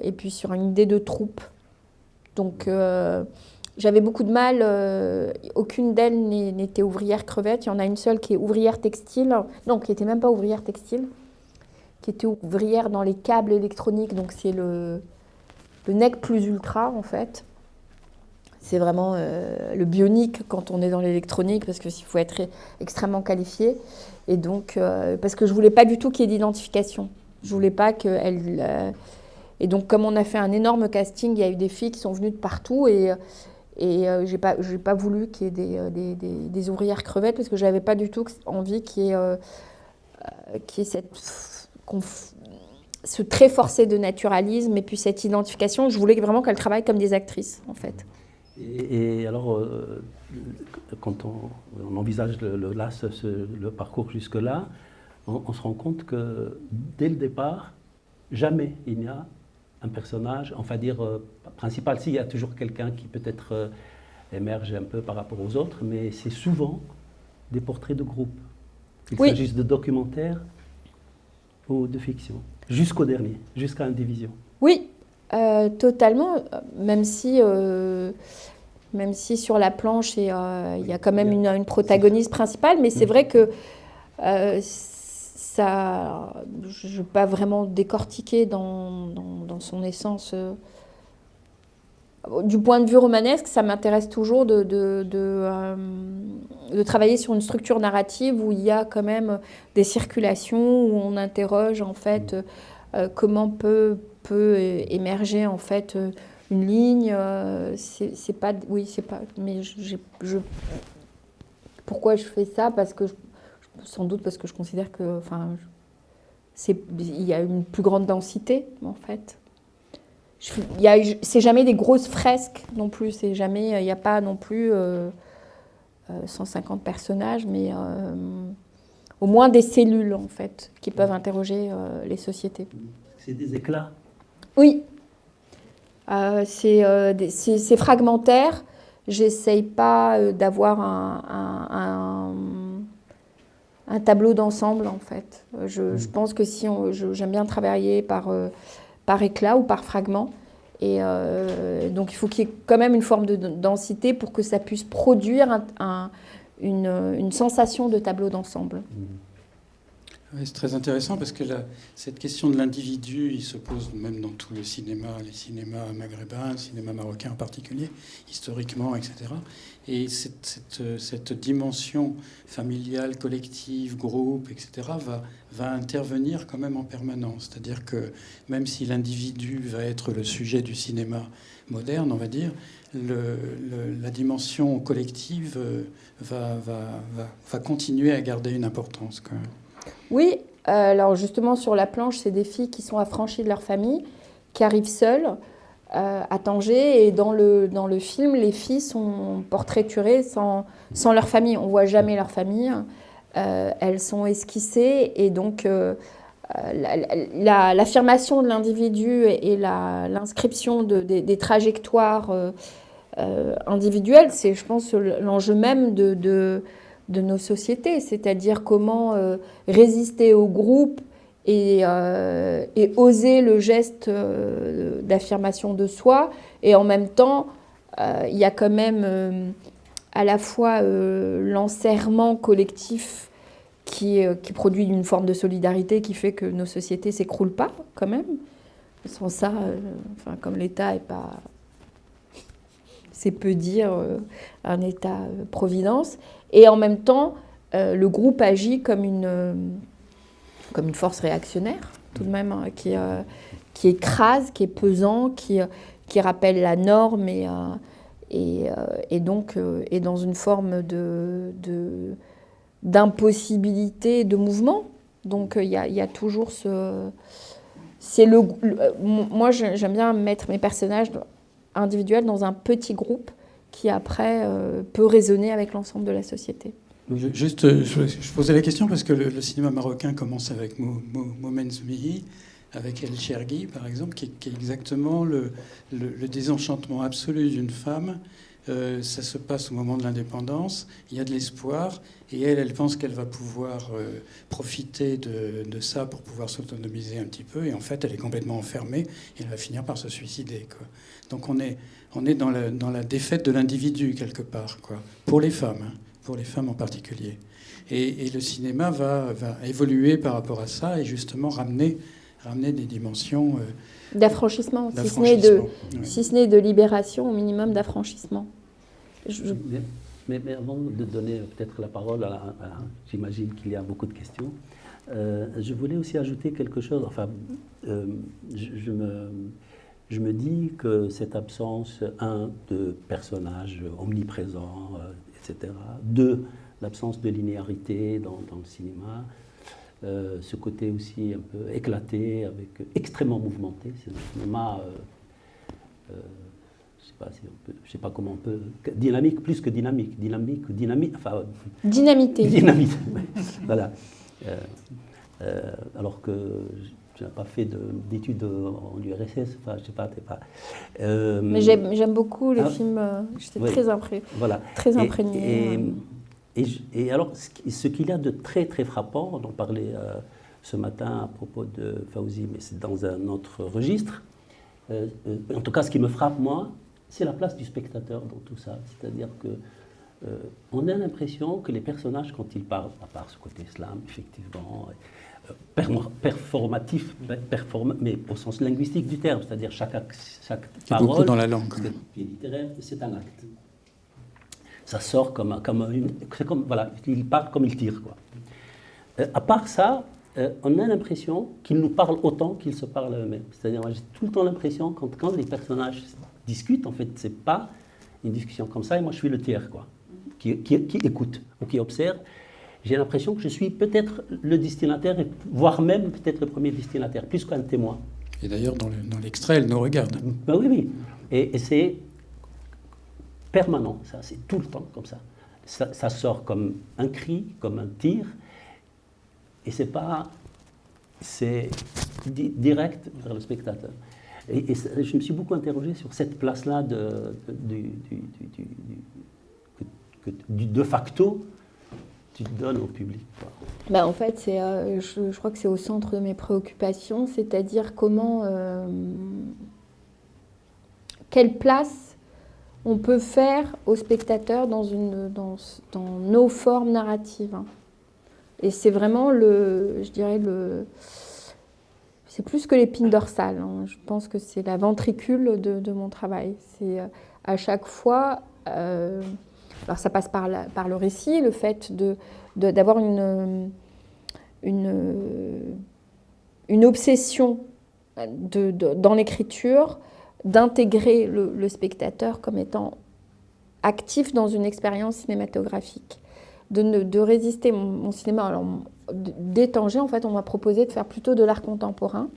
B: et puis sur une idée de troupe. Donc j'avais beaucoup de mal, aucune d'elles n'était ouvrière crevette. Il y en a une seule qui est ouvrière textile, non, qui n'était même pas ouvrière textile, qui était ouvrière dans les câbles électroniques, donc c'est le nec plus ultra en fait. C'est vraiment le bionique quand on est dans l'électronique, parce qu'il faut être extrêmement qualifié. Et donc, parce que je ne voulais pas du tout qu'il y ait d'identification. Je ne voulais pas qu'elle... et donc, comme on a fait un énorme casting, il y a eu des filles qui sont venues de partout. Et je n'ai pas voulu qu'il y ait des ouvrières crevettes, parce que je n'avais pas du tout envie qu'il y ait ce trait forcé de naturalisme et puis cette identification. Je voulais vraiment qu'elles travaillent comme des actrices, en fait.
A: Et alors, quand on envisage le parcours jusque-là, on se rend compte que dès le départ, jamais il n'y a un personnage, enfin dire principal. Si, il y a toujours quelqu'un qui peut-être émerge un peu par rapport aux autres, mais c'est souvent des portraits de groupe. Il s'agisse de documentaires ou de fiction, jusqu'au dernier, jusqu'à Indivision.
B: Oui, totalement, même si sur la planche, il y a quand même une protagoniste principale, mais c'est vrai que ça, je ne vais pas vraiment décortiquer dans son essence. Du point de vue romanesque, ça m'intéresse toujours de travailler sur une structure narrative où il y a quand même des circulations, où on interroge en fait comment peut émerger en fait une ligne. C'est pas, mais pourquoi je fais ça? Parce que sans doute parce que je considère que, il y a une plus grande densité en fait. C'est jamais des grosses fresques non plus. C'est jamais, il n'y a pas non plus 150 personnages, mais au moins des cellules en fait qui peuvent interroger les sociétés.
A: C'est des éclats.
B: Oui, c'est fragmentaire. J'essaye pas d'avoir un tableau d'ensemble en fait. Je pense que si j'aime bien travailler par éclat ou par fragment. Et donc il faut qu'il y ait quand même une forme de densité pour que ça puisse produire une sensation de tableau d'ensemble.
C: Oui, c'est très intéressant parce que cette question de l'individu, il se pose même dans tout le cinéma, les cinémas maghrébins, le cinéma marocain en particulier, historiquement, etc. Et cette dimension familiale, collective, groupe, etc., va intervenir quand même en permanence. C'est-à-dire que même si l'individu va être le sujet du cinéma moderne, on va dire, la dimension collective va continuer à garder une importance quand même.
B: Oui, alors justement sur la planche, c'est des filles qui sont affranchies de leur famille, qui arrivent seules à Tanger, et dans le film, les filles sont portraiturées sans leur famille. On ne voit jamais leur famille, elles sont esquissées, et donc l'affirmation de l'individu et l'inscription des trajectoires individuelles, c'est, je pense, l'enjeu même de nos sociétés, c'est-à-dire comment résister au groupe et oser le geste d'affirmation de soi. Et en même temps, il y a quand même à la fois l'enserrement collectif qui produit une forme de solidarité qui fait que nos sociétés ne s'écroulent pas quand même. Sans ça, comme l'État n'est pas, c'est peu dire, un État-providence. Et en même temps, le groupe agit comme une force réactionnaire, tout de même, hein, qui écrase, qui est pesant, qui rappelle la norme et donc est dans une forme d'impossibilité de mouvement. Donc il y a toujours ce... moi, j'aime bien mettre mes personnages individuels dans un petit groupe qui, après, peut résonner avec l'ensemble de la société.
C: Je posais la question parce que le cinéma marocain commence avec Momen Zoumihi, avec El Chergui, par exemple, qui est exactement le désenchantement absolu d'une femme. Ça se passe au moment de l'indépendance, il y a de l'espoir, et elle pense qu'elle va pouvoir profiter de ça pour pouvoir s'autonomiser un petit peu, et en fait, elle est complètement enfermée, et elle va finir par se suicider, quoi. Donc on est dans la défaite de l'individu, quelque part, quoi, pour les femmes, hein, pour les femmes en particulier. Et le cinéma va évoluer par rapport à ça, et justement ramener des dimensions...
B: d'affranchissement, si ce n'est de libération, au minimum d'affranchissement.
A: Mais avant de donner peut-être la parole j'imagine qu'il y a beaucoup de questions, je voulais aussi ajouter quelque chose. Enfin, je me dis que cette absence, de personnages omniprésents, etc., l'absence de linéarité dans le cinéma, ce côté aussi un peu éclaté, extrêmement mouvementé. C'est un cinéma, je sais pas comment on peut... Dynamique, plus que dynamique. Enfin,
B: dynamité.
A: Dynamite, voilà. Alors que je n'ai pas fait d'études en URSS, enfin, je sais pas,
B: mais j'aime beaucoup les films, j'étais très imprégnée.
A: Et alors, ce qu'il y a de très, très frappant, on en parlait ce matin à propos de Fawzi, mais c'est dans un autre registre, en tout cas, ce qui me frappe, moi, c'est la place du spectateur dans tout ça. C'est-à-dire qu'on a l'impression que les personnages, quand ils parlent, à part ce côté slam, effectivement, performatif, mais au sens linguistique du terme, c'est-à-dire chaque parole,
C: beaucoup dans la langue.
A: Qui est littéraire, c'est un acte. Ça sort comme voilà, il parle comme il tire, quoi. À part ça, on a l'impression qu'ils nous parlent autant qu'ils se parlent eux-mêmes. C'est-à-dire, moi, j'ai tout le temps l'impression, quand les personnages discutent, en fait, c'est pas une discussion comme ça, et moi, je suis le tiers, quoi, qui écoute ou qui observe. J'ai l'impression que je suis peut-être le destinataire, voire même peut-être le premier destinataire, plus qu'un témoin.
C: Et d'ailleurs, dans l'extrait, elle nous regarde.
A: Ben oui. Et c'est permanent, ça, c'est tout le temps comme ça. Ça sort comme un cri, comme un tir, et c'est direct vers le spectateur. Et je me suis beaucoup interrogé sur cette place-là du de facto tu donnes au public.
B: Ben en fait, je crois que c'est au centre de mes préoccupations, c'est-à-dire quelle place on peut faire aux spectateurs dans nos formes narratives. Et c'est vraiment c'est plus que l'épine dorsale. Hein. Je pense que c'est la ventricule de mon travail. C'est à chaque fois, alors ça passe par le récit, le fait d'avoir une obsession dans l'écriture, d'intégrer le spectateur comme étant actif dans une expérience cinématographique, de résister. Mon cinéma, alors, dès Tanger, en fait, on m'a proposé de faire plutôt de l'art contemporain.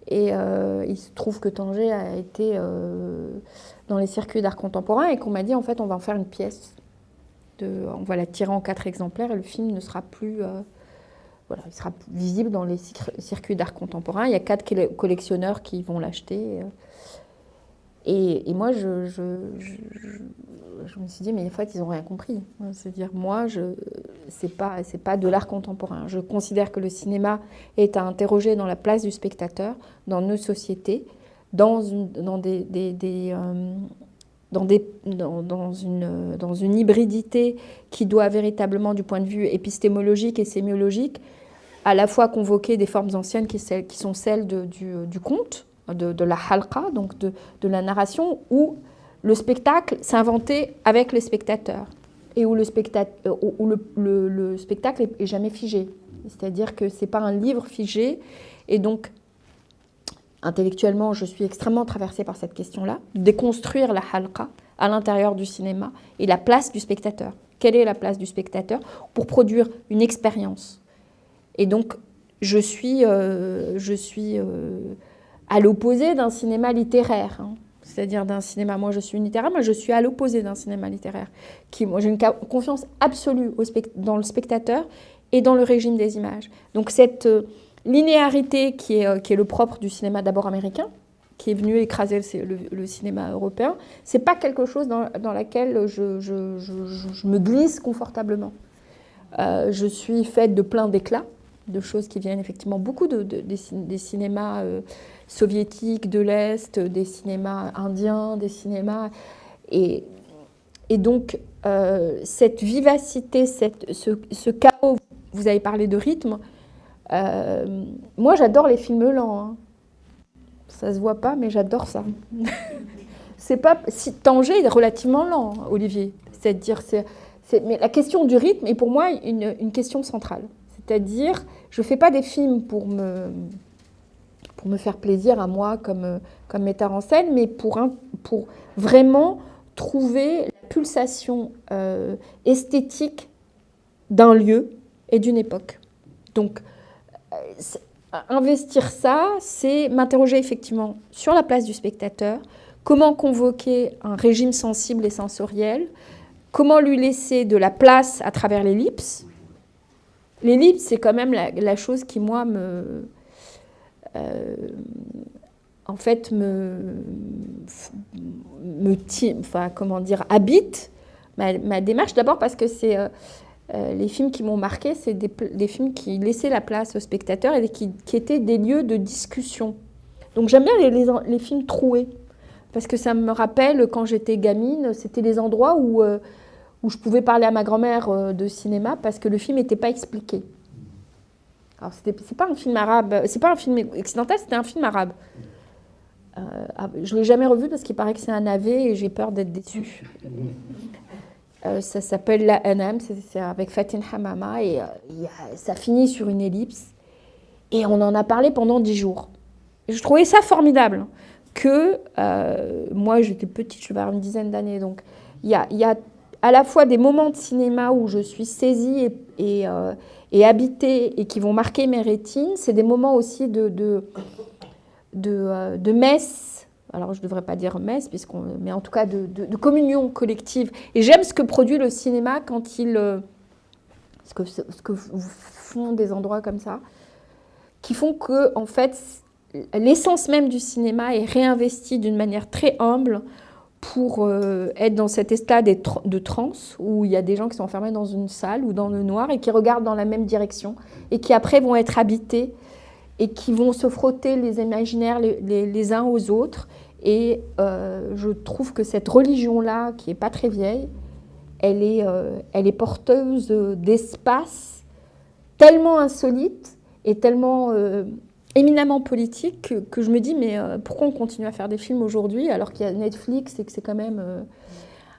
B: Et il se trouve que Tanger a été dans les circuits d'art contemporain et qu'on m'a dit, en fait, on va en faire une pièce. On va la tirer en 4 exemplaires et le film ne sera plus... il sera visible dans les circuits d'art contemporain. Il y a 4 collectionneurs qui vont l'acheter. Et moi, je me suis dit, mais en fait, ils n'ont rien compris. C'est-à-dire, moi, c'est pas de l'art contemporain. Je considère que le cinéma est à interroger dans la place du spectateur, dans nos sociétés, dans une hybridité qui doit véritablement, du point de vue épistémologique et sémiologique, à la fois convoquer des formes anciennes qui sont celles du conte, de la halqa, donc de la narration, où le spectacle s'est inventé avec les spectateurs et où le spectacle est jamais figé. C'est-à-dire que ce n'est pas un livre figé. Et donc, intellectuellement, je suis extrêmement traversée par cette question-là, déconstruire la halqa à l'intérieur du cinéma et la place du spectateur. Quelle est la place du spectateur pour produire une expérience? Et donc, je suis à l'opposé d'un cinéma littéraire, hein. C'est-à-dire d'un cinéma, moi je suis littéraire, mais je suis à l'opposé d'un cinéma littéraire. Moi j'ai une confiance absolue dans le spectateur et dans le régime des images. Donc cette linéarité qui est le propre du cinéma d'abord américain, qui est venu écraser le cinéma européen, c'est pas quelque chose dans laquelle je me glisse confortablement. Je suis faite de plein d'éclats, de choses qui viennent effectivement beaucoup des cinémas soviétiques de l'Est, des cinémas indiens, des cinémas... Et donc, cette vivacité, ce chaos, vous avez parlé de rythme, moi j'adore les films lents. Hein. Ça se voit pas, mais j'adore ça. C'est pas... Tanger est relativement lent, Olivier. C'est-à-dire, mais la question du rythme est pour moi une question centrale. C'est-à-dire, je ne fais pas des films pour me faire plaisir à moi comme metteur en scène, mais pour vraiment trouver la pulsation esthétique d'un lieu et d'une époque. Donc, investir ça, c'est m'interroger effectivement sur la place du spectateur, comment convoquer un régime sensible et sensoriel, comment lui laisser de la place à travers l'ellipse. L'ellipse, c'est quand même la chose qui, moi, habite ma démarche. D'abord parce que c'est les films qui m'ont marqué, c'est des films qui laissaient la place aux spectateurs et qui étaient des lieux de discussion. Donc j'aime bien les films troués, parce que ça me rappelle, quand j'étais gamine, c'était les endroits où je pouvais parler à ma grand-mère de cinéma parce que le film n'était pas expliqué. Alors, c'est pas un film arabe, c'est pas un film occidental, c'était un film arabe. Je ne l'ai jamais revu parce qu'il paraît que c'est un navet et j'ai peur d'être déçue. Ça s'appelle La Anam, c'est avec Fatin Hamama et ça finit sur une ellipse. Et on en a parlé pendant 10 jours. Et je trouvais ça formidable que, moi j'étais petite, je vais avoir une dizaine d'années, donc il y a à la fois des moments de cinéma où je suis saisie et habitée et qui vont marquer mes rétines. C'est des moments aussi de messe, alors je ne devrais pas dire messe, mais en tout cas de communion collective. Et j'aime ce que produit le cinéma quand ce que font des endroits comme ça, qui font que, en fait, l'essence même du cinéma est réinvestie d'une manière très humble pour être dans cet état de transe où il y a des gens qui sont enfermés dans une salle ou dans le noir et qui regardent dans la même direction et qui après vont être habités et qui vont se frotter les imaginaires les uns aux autres. Et je trouve que cette religion-là, qui n'est pas très vieille, elle est porteuse d'espace tellement insolite et tellement éminemment politique que je me dis, mais pourquoi on continue à faire des films aujourd'hui alors qu'il y a Netflix et que c'est quand même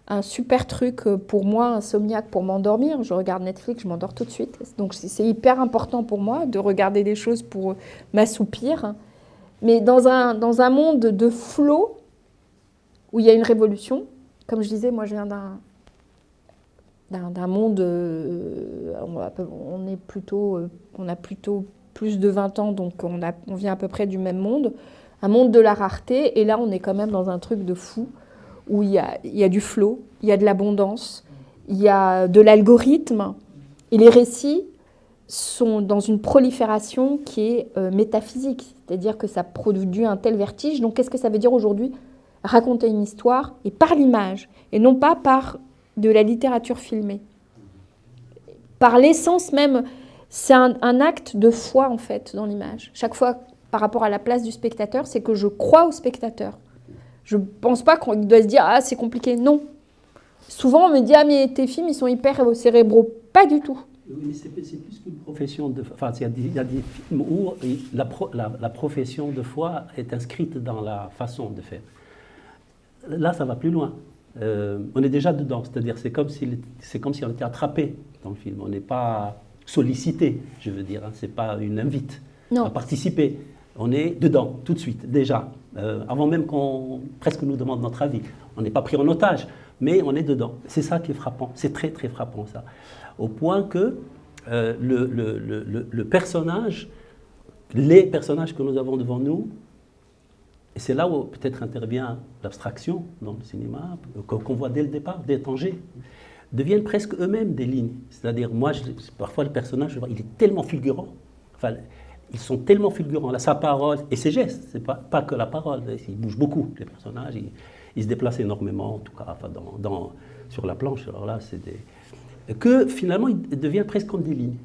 B: un super truc pour moi, insomniaque, pour m'endormir. Je regarde Netflix, je m'endors tout de suite. Donc c'est hyper important pour moi de regarder des choses pour m'assoupir. Mais dans un monde de flow où il y a une révolution, comme je disais, moi je viens d'un monde, on a plutôt plus de 20 ans, donc on vient à peu près du même monde, un monde de la rareté, et là on est quand même dans un truc de fou, où il y a du flow, il y a de l'abondance, il y a de l'algorithme, et les récits sont dans une prolifération qui est métaphysique, c'est-à-dire que ça produit un tel vertige. Donc qu'est-ce que ça veut dire aujourd'hui? Raconter une histoire, et par l'image, et non pas par de la littérature filmée. par l'essence même, c'est un acte de foi en fait dans l'image. Chaque fois, par rapport à la place du spectateur, c'est que je crois au spectateur. Je ne pense pas qu'il doit se dire « Ah, c'est compliqué ». Non. Souvent, on me dit « Ah, mais tes films, ils sont hyper cérébraux ». Pas du tout.
A: Oui, mais c'est plus qu'une profession de... Enfin, il y a des films où la profession de foi est inscrite dans la façon de faire. Là, ça va plus loin. On est déjà dedans, c'est-à-dire c'est comme si on était attrapé dans le film. On n'est pas sollicité, je veux dire. Hein. C'est pas une invite à participer. On est dedans, tout de suite, déjà. Avant même qu'on presque nous demande notre avis. On n'est pas pris en otage, mais on est dedans. C'est ça qui est frappant. C'est très, très frappant, ça. Au point que le personnage, les personnages que nous avons devant nous, et c'est là où peut-être intervient l'abstraction dans le cinéma, qu'on voit dès le départ, dès Tanger, deviennent presque eux-mêmes des lignes. C'est-à-dire, moi, parfois le personnage, il est tellement fulgurant, enfin, ils sont tellement fulgurants, là, sa parole et ses gestes, c'est pas que la parole, ils bougent beaucoup, les personnages, ils se déplacent énormément, en tout cas, enfin, sur la planche, alors là, c'est des... que finalement, ils deviennent presque comme des lignes.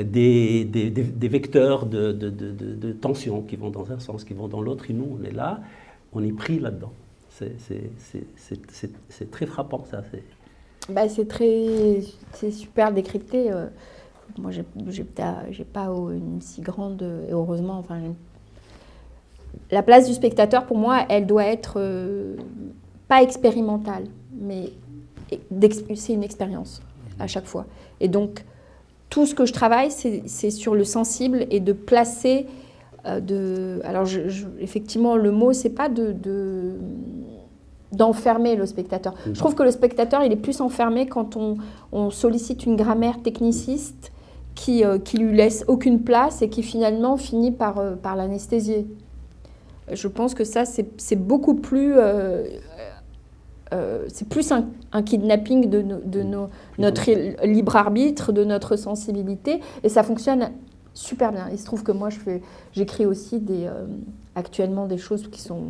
A: Des vecteurs de tension qui vont dans un sens, qui vont dans l'autre, et nous, on est là, on est pris là-dedans. C'est très frappant, ça.
B: C'est super décrypté. Moi, j'ai pas une si grande... Heureusement, enfin... La place du spectateur, pour moi, elle doit être pas expérimentale, mais c'est une expérience à chaque fois. Et donc, tout ce que je travaille, c'est sur le sensible et de placer... alors, effectivement, le mot, c'est pas d'enfermer le spectateur. Je trouve que le spectateur, il est plus enfermé quand on sollicite une grammaire techniciste qui lui laisse aucune place et qui finalement finit par l'anesthésier. Je pense que ça, c'est beaucoup plus... c'est plus un kidnapping de notre libre arbitre, de notre sensibilité, et ça fonctionne super bien. Il se trouve que moi, j'écris aussi actuellement des choses qui sont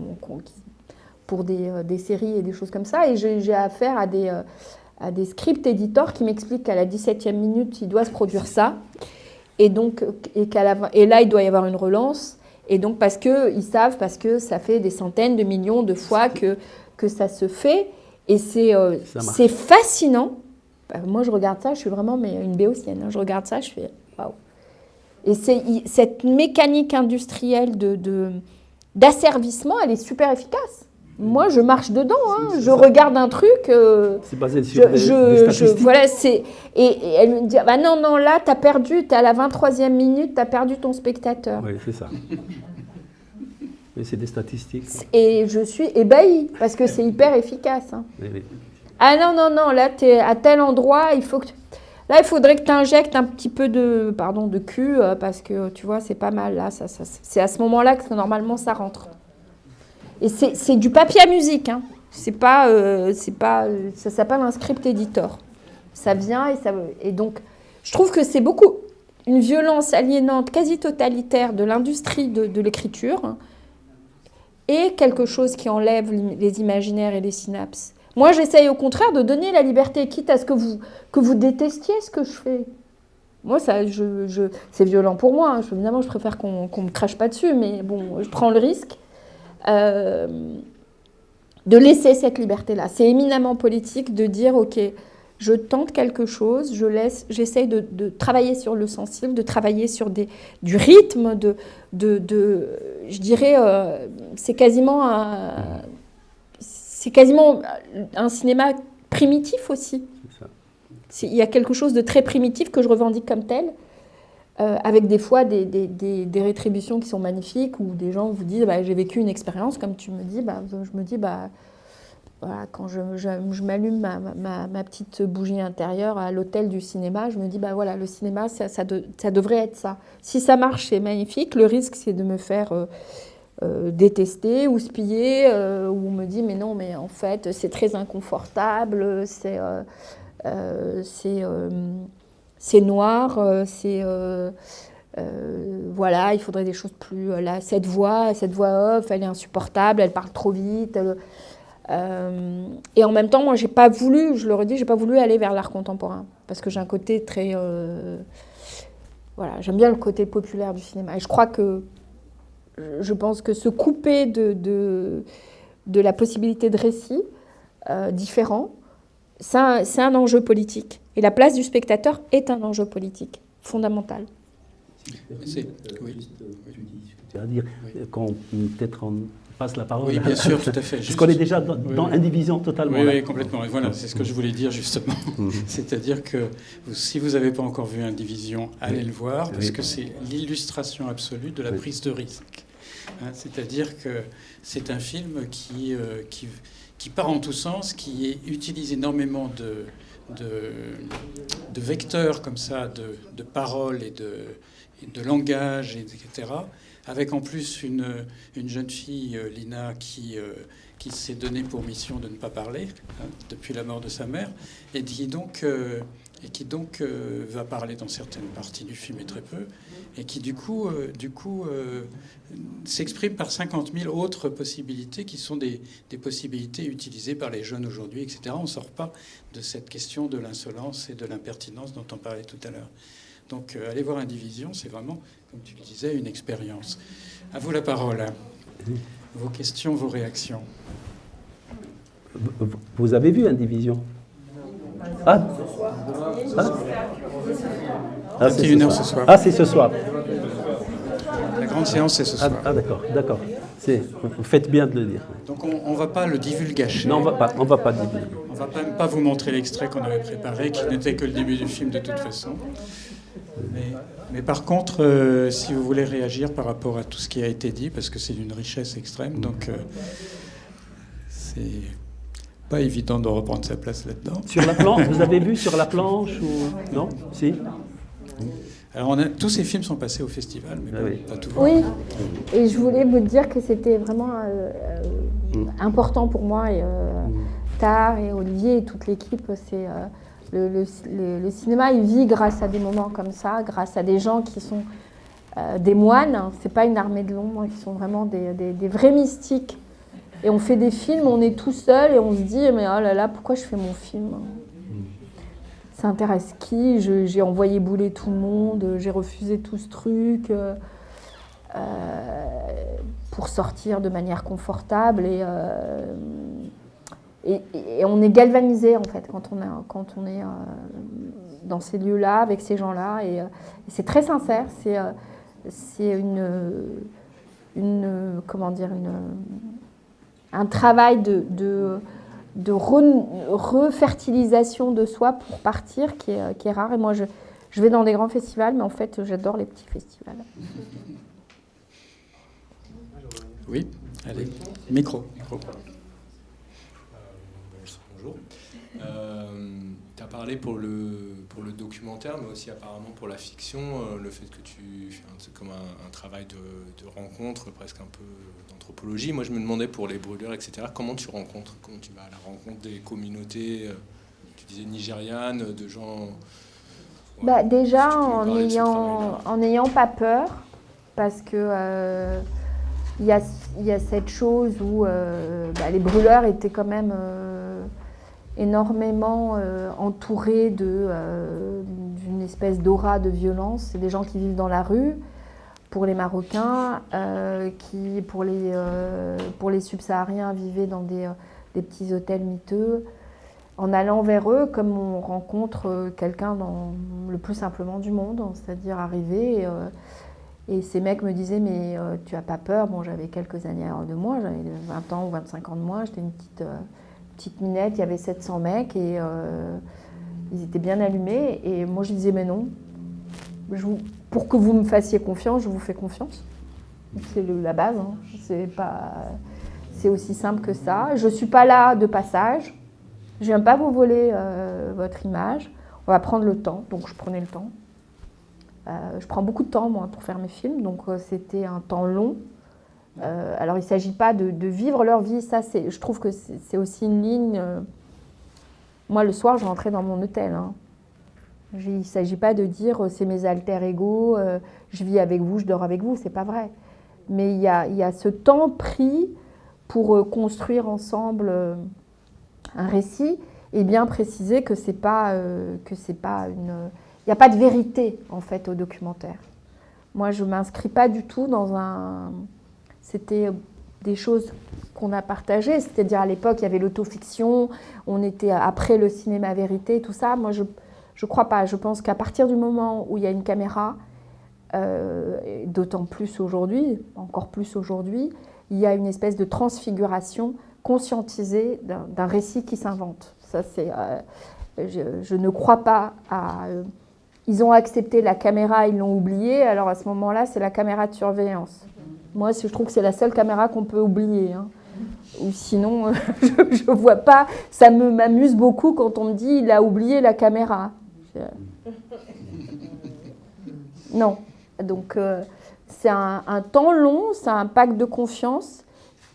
B: pour des séries et des choses comme ça, et j'ai affaire à des script éditeurs qui m'expliquent qu'à la 17e minute, il doit se produire ça, et là, il doit y avoir une relance, et donc parce que ça fait des centaines de millions de fois que ça se fait, et c'est fascinant. Moi, je regarde ça, je suis vraiment une béotienne. Je regarde ça, je fais waouh. Et cette mécanique industrielle d'asservissement, elle est super efficace. Moi, je marche dedans, je regarde un truc.
A: C'est basé sur des statistiques.
B: Voilà, et elle me dit bah non, là, t'as perdu, t'es à la 23e minute, t'as perdu ton spectateur.
A: Oui, c'est ça. Mais c'est des statistiques.
B: Et je suis ébahie, parce que c'est hyper efficace. Hein.
A: Oui.
B: Ah non, là, tu es à tel endroit, il faudrait que tu injectes un petit peu de cul, parce que, tu vois, c'est pas mal, là. C'est à ce moment-là que, normalement, ça rentre. Et c'est du papier à musique, hein. Ça s'appelle un script editor. Ça vient, et donc, je trouve que c'est beaucoup une violence aliénante, quasi totalitaire de l'industrie de l'écriture, et quelque chose qui enlève les imaginaires et les synapses. Moi, j'essaye au contraire de donner la liberté, quitte à ce que vous détestiez ce que je fais. Moi, c'est violent pour moi. Hein. Évidemment, je préfère qu'on me crache pas dessus, mais bon, je prends le risque de laisser cette liberté-là. C'est éminemment politique de dire, ok, je tente quelque chose, j'essaye de travailler sur le sensible, de travailler sur du rythme, je dirais, c'est quasiment un cinéma primitif aussi. Il y a quelque chose de très primitif que je revendique comme tel, avec des fois des rétributions qui sont magnifiques, où des gens vous disent j'ai vécu une expérience, comme tu me dis, je me dis voilà, quand je m'allume ma petite bougie intérieure à l'hôtel du cinéma, je me dis voilà, le cinéma ça devrait être ça. Si ça marche, c'est magnifique. Le risque, c'est de me faire détester ou spiller, où on me dit mais non, mais en fait c'est très inconfortable, c'est noir, voilà, il faudrait des choses plus... cette voix off, elle est insupportable, elle parle trop vite. Et en même temps, moi, j'ai pas voulu, je le redis, j'ai pas voulu aller vers l'art contemporain parce que j'ai un côté très, voilà, j'aime bien le côté populaire du cinéma. Et je pense que se couper de la possibilité de récits différents, c'est un enjeu politique. Et la place du spectateur est un enjeu politique fondamental.
A: Tu vas dire qu'on peut-être on passe la parole.
C: Oui, bien sûr, tout à fait.
A: Parce qu'on est déjà dans Indivision totalement.
C: Oui, oui, complètement. Et voilà, c'est ce que je voulais dire justement. C'est-à-dire que si vous n'avez pas encore vu Indivision, allez le voir, parce que c'est l'illustration absolue de la prise de risque. Hein, c'est-à-dire que c'est un film qui part en tous sens, qui utilise énormément de vecteurs comme ça, de paroles et de langage, etc., avec en plus une jeune fille, Lina, qui s'est donnée pour mission de ne pas parler depuis la mort de sa mère, et qui donc va parler dans certaines parties du film et très peu, et qui du coup s'exprime par 50 000 autres possibilités qui sont des possibilités utilisées par les jeunes aujourd'hui, etc. On ne sort pas de cette question de l'insolence et de l'impertinence dont on parlait tout à l'heure. Donc aller voir Indivision, c'est vraiment, comme tu le disais, une expérience. À vous la parole. Vos questions, vos réactions.
A: Vous avez vu Indivision? Ah,
C: 21h ce soir.
A: Ah, c'est ce soir.
C: La grande séance, c'est ce soir.
A: Ah, d'accord. Vous faites bien de le dire.
C: Donc on ne va pas le divulgacher.
A: Non, on va pas divulguer.
C: On ne va même pas vous montrer l'extrait qu'on avait préparé, qui n'était que le début du film de toute façon. Mais par contre, si vous voulez réagir par rapport à tout ce qui a été dit, parce que c'est d'une richesse extrême, donc c'est pas évident de reprendre sa place là-dedans.
A: Sur la planche, vous avez vu sur la planche ou non? Si.
C: Alors tous ces films sont passés au festival, mais pas tous.
B: Oui, et je voulais vous dire que c'était vraiment important pour moi, et Tar et Olivier et toute l'équipe. C'est le cinéma, il vit grâce à des moments comme ça, grâce à des gens qui sont des moines. C'est pas une armée de l'ombre, qui sont vraiment des vrais mystiques. Et on fait des films, on est tout seul et on se dit mais oh là là, pourquoi je fais mon film? Ça intéresse qui? J'ai envoyé bouler tout le monde, j'ai refusé tout ce truc pour sortir de manière confortable, et on est galvanisé en fait quand on est dans ces lieux-là avec ces gens-là, et c'est très sincère. C'est un travail de refertilisation de soi pour partir qui est rare. Et moi, je vais dans des grands festivals, mais en fait, j'adore les petits festivals.
C: Oui, allez, micro.
K: Bonjour. Tu as parlé pour le documentaire, mais aussi apparemment pour la fiction, le fait que tu fais comme un travail de rencontre, presque un peu d'anthropologie. Moi, je me demandais pour les brûlures, etc., comment tu rencontres? Comment tu vas à la rencontre des communautés, tu disais nigérianes, de gens...
B: Bah, déjà, en n'ayant pas peur, parce que il y a cette chose où les brûleurs étaient quand même... énormément entourés d'une espèce d'aura de violence. C'est des gens qui vivent dans la rue, pour les Marocains, qui pour les subsahariens vivaient dans des petits hôtels miteux. En allant vers eux, comme on rencontre quelqu'un dans le plus simplement du monde, c'est-à-dire arriver, et ces mecs me disaient mais tu as pas peur? Bon, j'avais quelques années de moins, j'avais 20 ans ou 25 ans de moins, j'étais une petite minette, il y avait 700 mecs et ils étaient bien allumés. Et moi, je disais, mais non, pour que vous me fassiez confiance, je vous fais confiance. C'est la base, hein. C'est aussi simple que ça. Je ne suis pas là de passage. Je ne viens pas vous voler votre image. On va prendre le temps. Donc, je prenais le temps. Je prends beaucoup de temps, moi, pour faire mes films. Donc, c'était un temps long. Alors, il ne s'agit pas de vivre leur vie. Ça, je trouve que c'est aussi une ligne. Moi, le soir, je rentrais dans mon hôtel. Hein. Il ne s'agit pas de dire c'est mes alter ego, je vis avec vous, je dors avec vous. C'est pas vrai. Mais il y a ce temps pris pour construire ensemble un récit et bien préciser que c'est pas une... Il n'y a pas de vérité, en fait, au documentaire. Moi, je ne m'inscris pas du tout dans un... C'était des choses qu'on a partagées, c'est-à-dire à l'époque, il y avait l'autofiction, on était après le cinéma vérité, tout ça. Moi, je ne crois pas. Je pense qu'à partir du moment où il y a une caméra, d'autant plus aujourd'hui, encore plus aujourd'hui, il y a une espèce de transfiguration conscientisée d'un récit qui s'invente. Ça, c'est... je ne crois pas à... Ils ont accepté la caméra, ils l'ont oubliée, alors à ce moment-là, c'est la caméra de surveillance. Moi, je trouve que c'est la seule caméra qu'on peut oublier. Hein. Ou sinon, je ne vois pas, ça m'amuse beaucoup quand on me dit il a oublié la caméra. Non. Donc, c'est un temps long, c'est un pacte de confiance.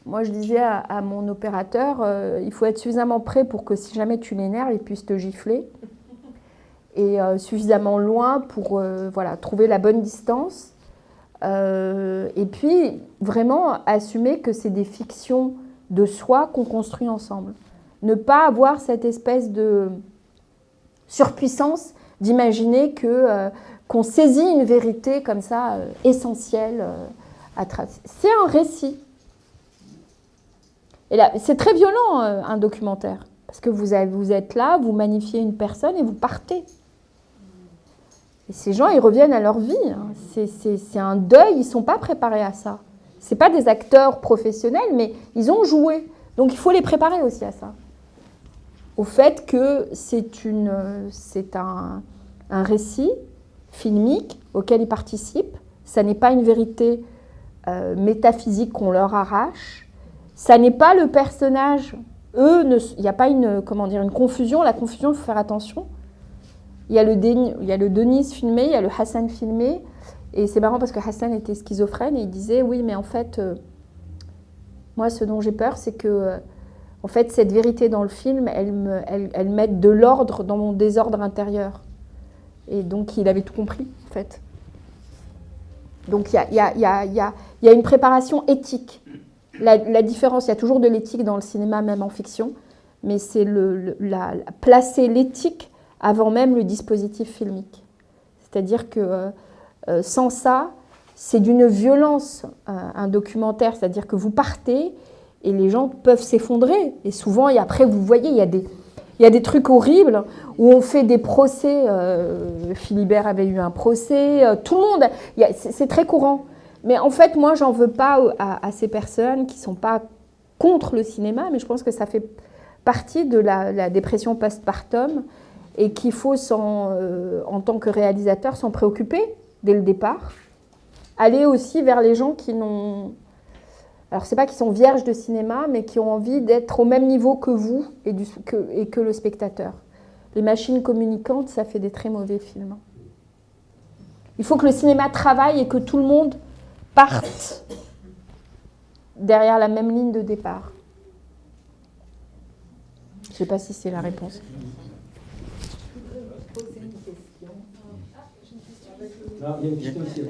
B: Moi, je disais à mon opérateur, il faut être suffisamment prêt pour que si jamais tu l'énerves, il puisse te gifler. Et suffisamment loin pour voilà, trouver la bonne distance. Et puis, vraiment assumer que c'est des fictions de soi qu'on construit ensemble. Ne pas avoir cette espèce de surpuissance d'imaginer qu'on saisit une vérité comme ça, essentielle. C'est un récit. Et là, c'est très violent, un documentaire. Parce que vous êtes là, vous magnifiez une personne et vous partez. Et ces gens, ils reviennent à leur vie. Hein. C'est un deuil, ils ne sont pas préparés à ça. Ce n'est pas des acteurs professionnels, mais ils ont joué. Donc il faut les préparer aussi à ça. Au fait que c'est un récit filmique auquel ils participent. Ça n'est pas une vérité métaphysique qu'on leur arrache. Ça n'est pas le personnage. Il n'y a pas une confusion. La confusion, il faut faire attention. Il y a le Denise filmé, il y a le Hassan filmé. Et c'est marrant parce que Hassan était schizophrène et il disait « Oui, mais en fait, moi, ce dont j'ai peur, c'est que en fait, cette vérité dans le film, elle mette de l'ordre dans mon désordre intérieur. » Et donc, il avait tout compris, en fait. Donc, il y a une préparation éthique. La différence, il y a toujours de l'éthique dans le cinéma, même en fiction, mais c'est placer l'éthique avant même le dispositif filmique. C'est-à-dire que sans ça, c'est d'une violence un documentaire, c'est-à-dire que vous partez et les gens peuvent s'effondrer. Et souvent, et après, vous voyez, il y a des trucs horribles où on fait des procès. Philibert avait eu un procès, tout le monde, c'est très courant. Mais en fait, moi, j'en veux pas à ces personnes qui ne sont pas contre le cinéma, mais je pense que ça fait partie de la dépression postpartum et qu'il faut, en tant que réalisateur, s'en préoccuper dès le départ. Aller aussi vers les gens qui n'ont... Alors, c'est pas qu'ils sont vierges de cinéma, mais qui ont envie d'être au même niveau que vous et que le spectateur. Les machines communicantes, ça fait des très mauvais films. Il faut que le cinéma travaille et que tout le monde parte derrière la même ligne de départ. Je ne sais pas si c'est la réponse.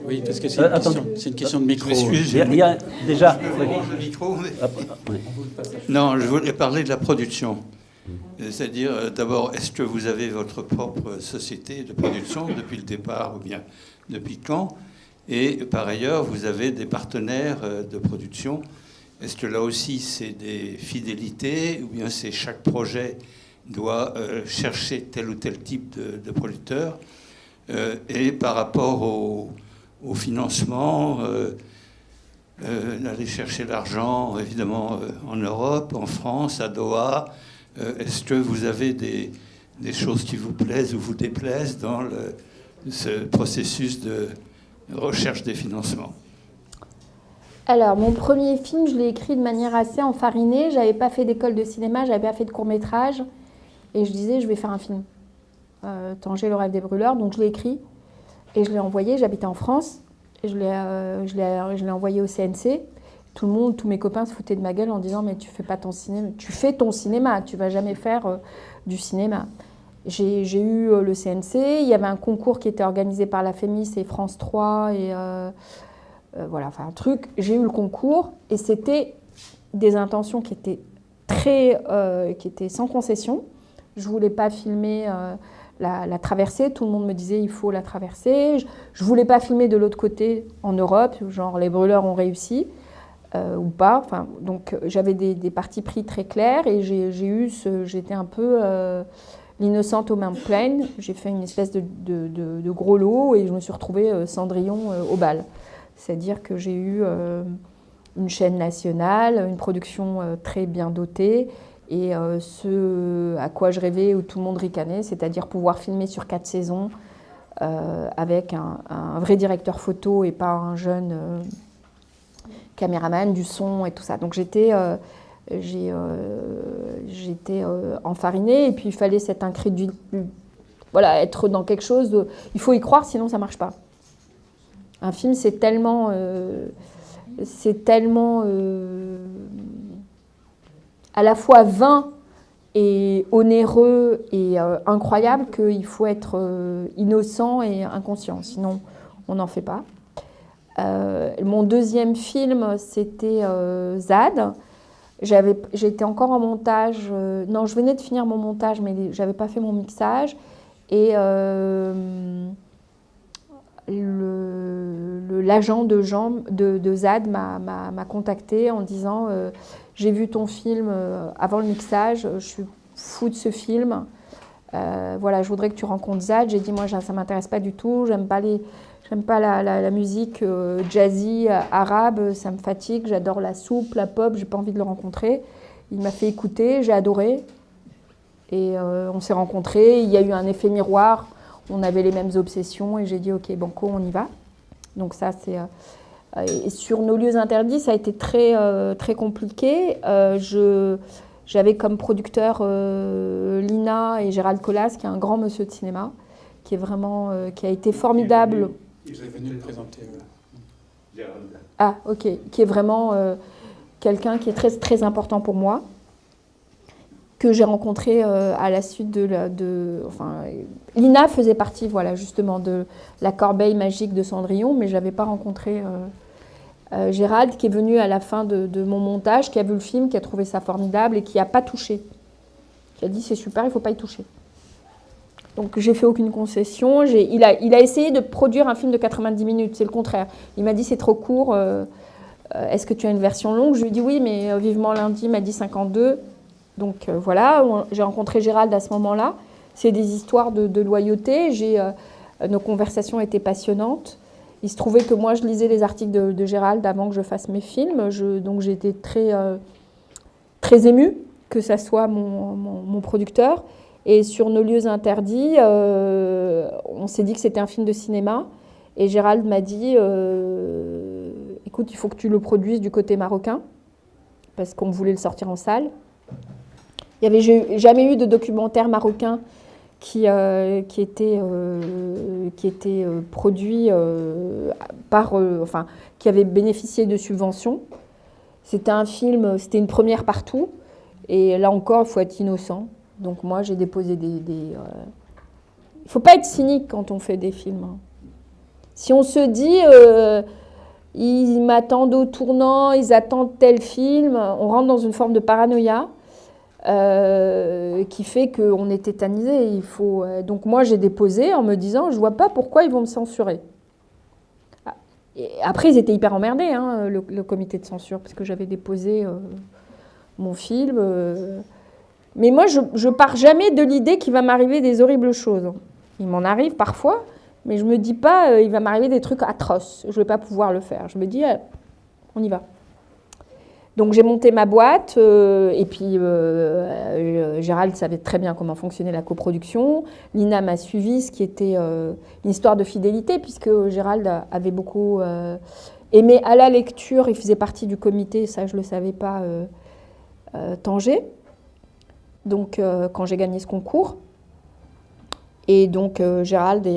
C: Oui, parce que c'est une question de micro.
A: Il y a déjà...
L: Le micro, non, je voulais parler de la production. C'est-à-dire, d'abord, est-ce que vous avez votre propre société de production depuis le départ ou bien depuis quand? Et par ailleurs, vous avez des partenaires de production. Est-ce que là aussi, c'est des fidélités ou bien c'est chaque projet doit chercher tel ou tel type de producteur? Et par rapport au financement, aller chercher l'argent, évidemment, en Europe, en France, à Doha, est-ce que vous avez des choses qui vous plaisent ou vous déplaisent dans ce processus de recherche des financements?
B: Alors, mon premier film, je l'ai écrit de manière assez enfarinée. Je n'avais pas fait d'école de cinéma, je n'avais pas fait de court-métrage. Et je disais, je vais faire un film. Tanger, le rêve des brûleurs. Donc, je l'ai écrit et je l'ai envoyé. J'habitais en France. Et je l'ai envoyé au CNC. Tout le monde, tous mes copains se foutaient de ma gueule en disant, mais tu fais pas ton cinéma. Tu fais ton cinéma, tu vas jamais faire du cinéma. J'ai eu le CNC. Il y avait un concours qui était organisé par la FEMIS et France 3 et... voilà, enfin un truc, j'ai eu le concours et c'était des intentions qui étaient qui étaient sans concession. Je voulais pas filmer la traversée. Tout le monde me disait il faut la traverser. Je voulais pas filmer de l'autre côté en Europe, genre les brûleurs ont réussi ou pas. Enfin, donc j'avais des partis pris très clairs et j'étais un peu l'innocente aux mains pleines. J'ai fait une espèce de gros lot et je me suis retrouvée Cendrillon au bal. C'est-à-dire que j'ai eu une chaîne nationale, une production très bien dotée et ce à quoi je rêvais, où tout le monde ricanait, c'est-à-dire pouvoir filmer sur 4 saisons avec un vrai directeur photo et pas un jeune caméraman, du son et tout ça. Donc j'étais enfarinée et puis il fallait cette incrédulité, voilà, être dans quelque chose de... Il faut y croire, sinon ça ne marche pas. Un film, c'est tellement à la fois vain et onéreux et incroyable qu'il faut être innocent et inconscient, sinon on n'en fait pas. Mon deuxième film, c'était ZAD. J'étais encore en montage. Non, je venais de finir mon montage, mais je n'avais pas fait mon mixage. Et l'agent de ZAD m'a contacté en disant j'ai vu ton film avant le mixage, je suis fou de ce film. Voilà, je voudrais que tu rencontres ZAD. J'ai dit moi ça m'intéresse pas du tout, j'aime pas la musique jazzy arabe, ça me fatigue, j'adore la soupe, la pop, j'ai pas envie de le rencontrer. Il m'a fait écouter, j'ai adoré et on s'est rencontrés, il y a eu un effet miroir. On avait les mêmes obsessions et j'ai dit ok banco, on y va. Donc ça c'est et sur Nos lieux interdits, ça a été très très compliqué. J'avais comme producteur Lina et Gérald Collas, qui est un grand monsieur de cinéma, qui est vraiment qui a été formidable.
C: Ils est venu le présenter.
B: Ah ok, qui est vraiment quelqu'un qui est très très important pour moi, que j'ai rencontré à la suite enfin, Lina faisait partie, voilà, justement, de la corbeille magique de Cendrillon, mais je n'avais pas rencontré Gérald, qui est venu à la fin de mon montage, qui a vu le film, qui a trouvé ça formidable et qui n'a pas touché. Qui a dit c'est super, il ne faut pas y toucher. Donc j'ai fait aucune concession. Il a essayé de produire un film de 90 minutes, c'est le contraire. Il m'a dit c'est trop court, est-ce que tu as une version longue? Je lui ai dit oui, mais Vivement lundi, il m'a dit 52. Donc voilà, j'ai rencontré Gérald à ce moment-là. C'est des histoires de loyauté. Nos conversations étaient passionnantes. Il se trouvait que moi, je lisais les articles de Gérald avant que je fasse mes films. Donc j'étais très, très émue que ça soit mon producteur. Et sur Nos lieux interdits, on s'est dit que c'était un film de cinéma. Et Gérald m'a dit, écoute, il faut que tu le produises du côté marocain, parce qu'on voulait le sortir en salle. Il n'y avait jamais eu de documentaire marocain qui était produit qui avait bénéficié de subventions. C'était un film, c'était une première partout. Et là encore, il faut être innocent. Donc moi, j'ai déposé Il ne faut pas être cynique quand on fait des films. Si on se dit, ils m'attendent au tournant, ils attendent tel film, on rentre dans une forme de paranoïa. Qui fait qu'on est tétanisé. Donc moi, j'ai déposé en me disant, je ne vois pas pourquoi ils vont me censurer. Et après, ils étaient hyper emmerdés, hein, le comité de censure, parce que j'avais déposé mon film. Mais moi, je ne pars jamais de l'idée qu'il va m'arriver des horribles choses. Il m'en arrive parfois, mais je ne me dis pas, il va m'arriver des trucs atroces. Je ne vais pas pouvoir le faire. Je me dis, on y va. Donc j'ai monté ma boîte et puis Gérald savait très bien comment fonctionnait la coproduction. Lina m'a suivi, ce qui était une histoire de fidélité, puisque Gérald avait beaucoup aimé à la lecture. Il faisait partie du comité, ça je ne le savais pas, Tanger. Donc quand j'ai gagné ce concours. Et donc Gérald,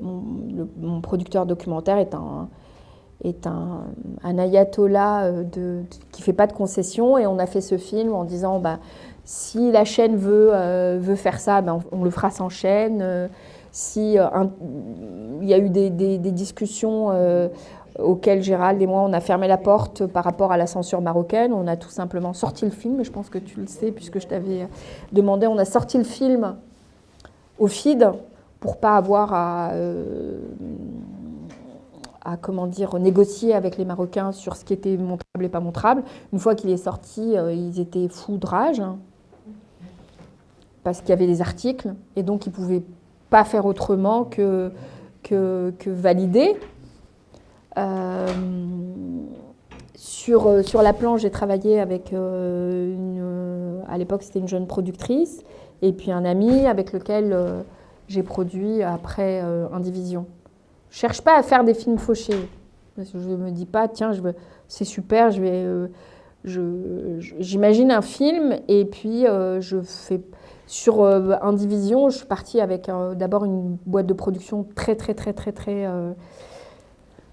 B: mon producteur documentaire, est un ayatollah qui ne fait pas de concessions. Et on a fait ce film en disant, si la chaîne veut faire ça, on le fera sans chaîne. Si il y a eu des discussions auquel Gérald et moi, on a fermé la porte par rapport à la censure marocaine. On a tout simplement sorti le film, et je pense que tu le sais, puisque je t'avais demandé, on a sorti le film au FID pour pas avoir à comment dire, négocier avec les Marocains sur ce qui était montrable et pas montrable. Une fois qu'il est sorti, ils étaient fous de rage, parce qu'il y avait des articles, et donc ils ne pouvaient pas faire autrement que valider. Sur la planche, j'ai travaillé avec à l'époque c'était une jeune productrice, et puis un ami avec lequel j'ai produit après Indivision. Je ne cherche pas à faire des films fauchés. Je ne me dis pas, tiens, c'est super, j'imagine un film, et puis je fais... Sur Indivision, je suis partie avec d'abord une boîte de production très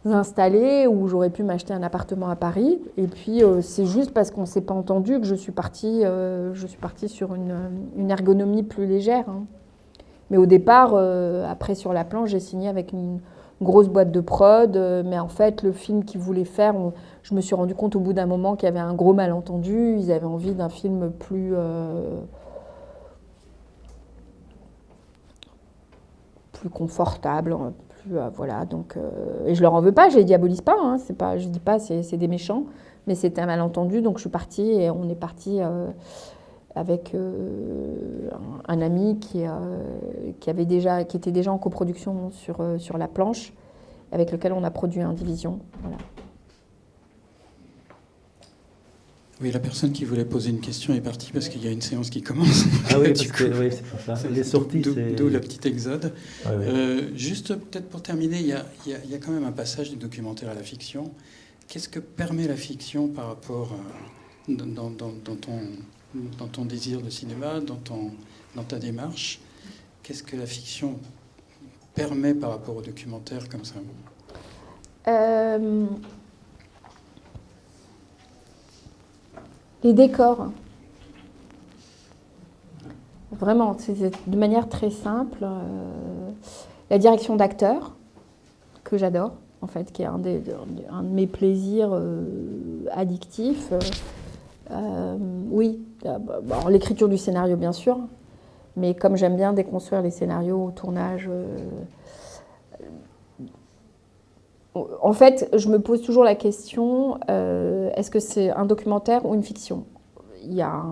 B: installée, où j'aurais pu m'acheter un appartement à Paris. Et puis, c'est juste parce qu'on ne s'est pas entendu que je suis partie sur une ergonomie plus légère. Hein. Mais au départ, après sur la planche, j'ai signé avec une grosse boîte de prod. Mais en fait, le film qu'ils voulaient faire, je me suis rendu compte au bout d'un moment qu'il y avait un gros malentendu. Ils avaient envie d'un film plus confortable, voilà. Donc, et je leur en veux pas, je les diabolise pas. Hein, c'est pas, je dis pas, c'est des méchants, mais c'était un malentendu. Donc je suis partie, et on est parti avec un ami qui était déjà en coproduction sur la planche, avec lequel on a produit Indivision. Voilà.
C: Oui, la personne qui voulait poser une question est partie parce qu'il y a une séance qui commence.
A: Ah oui, parce que oui, c'est pour ça. Les sorties, c'est...
C: D'où le petit exode.
A: Ah oui.
C: Juste peut-être pour terminer, il y a quand même un passage du documentaire à la fiction. Qu'est-ce que permet la fiction par rapport dans ton désir de cinéma, dans ta démarche? Qu'est-ce que la fiction permet par rapport au documentaire comme ça?
B: Les décors. Vraiment, c'est de manière très simple. La direction d'acteur, que j'adore, en fait, qui est un de mes plaisirs addictifs. Oui, bon, l'écriture du scénario, bien sûr, mais comme j'aime bien déconstruire les scénarios au tournage... En fait, je me pose toujours la question, est-ce que c'est un documentaire ou une fiction? Il y a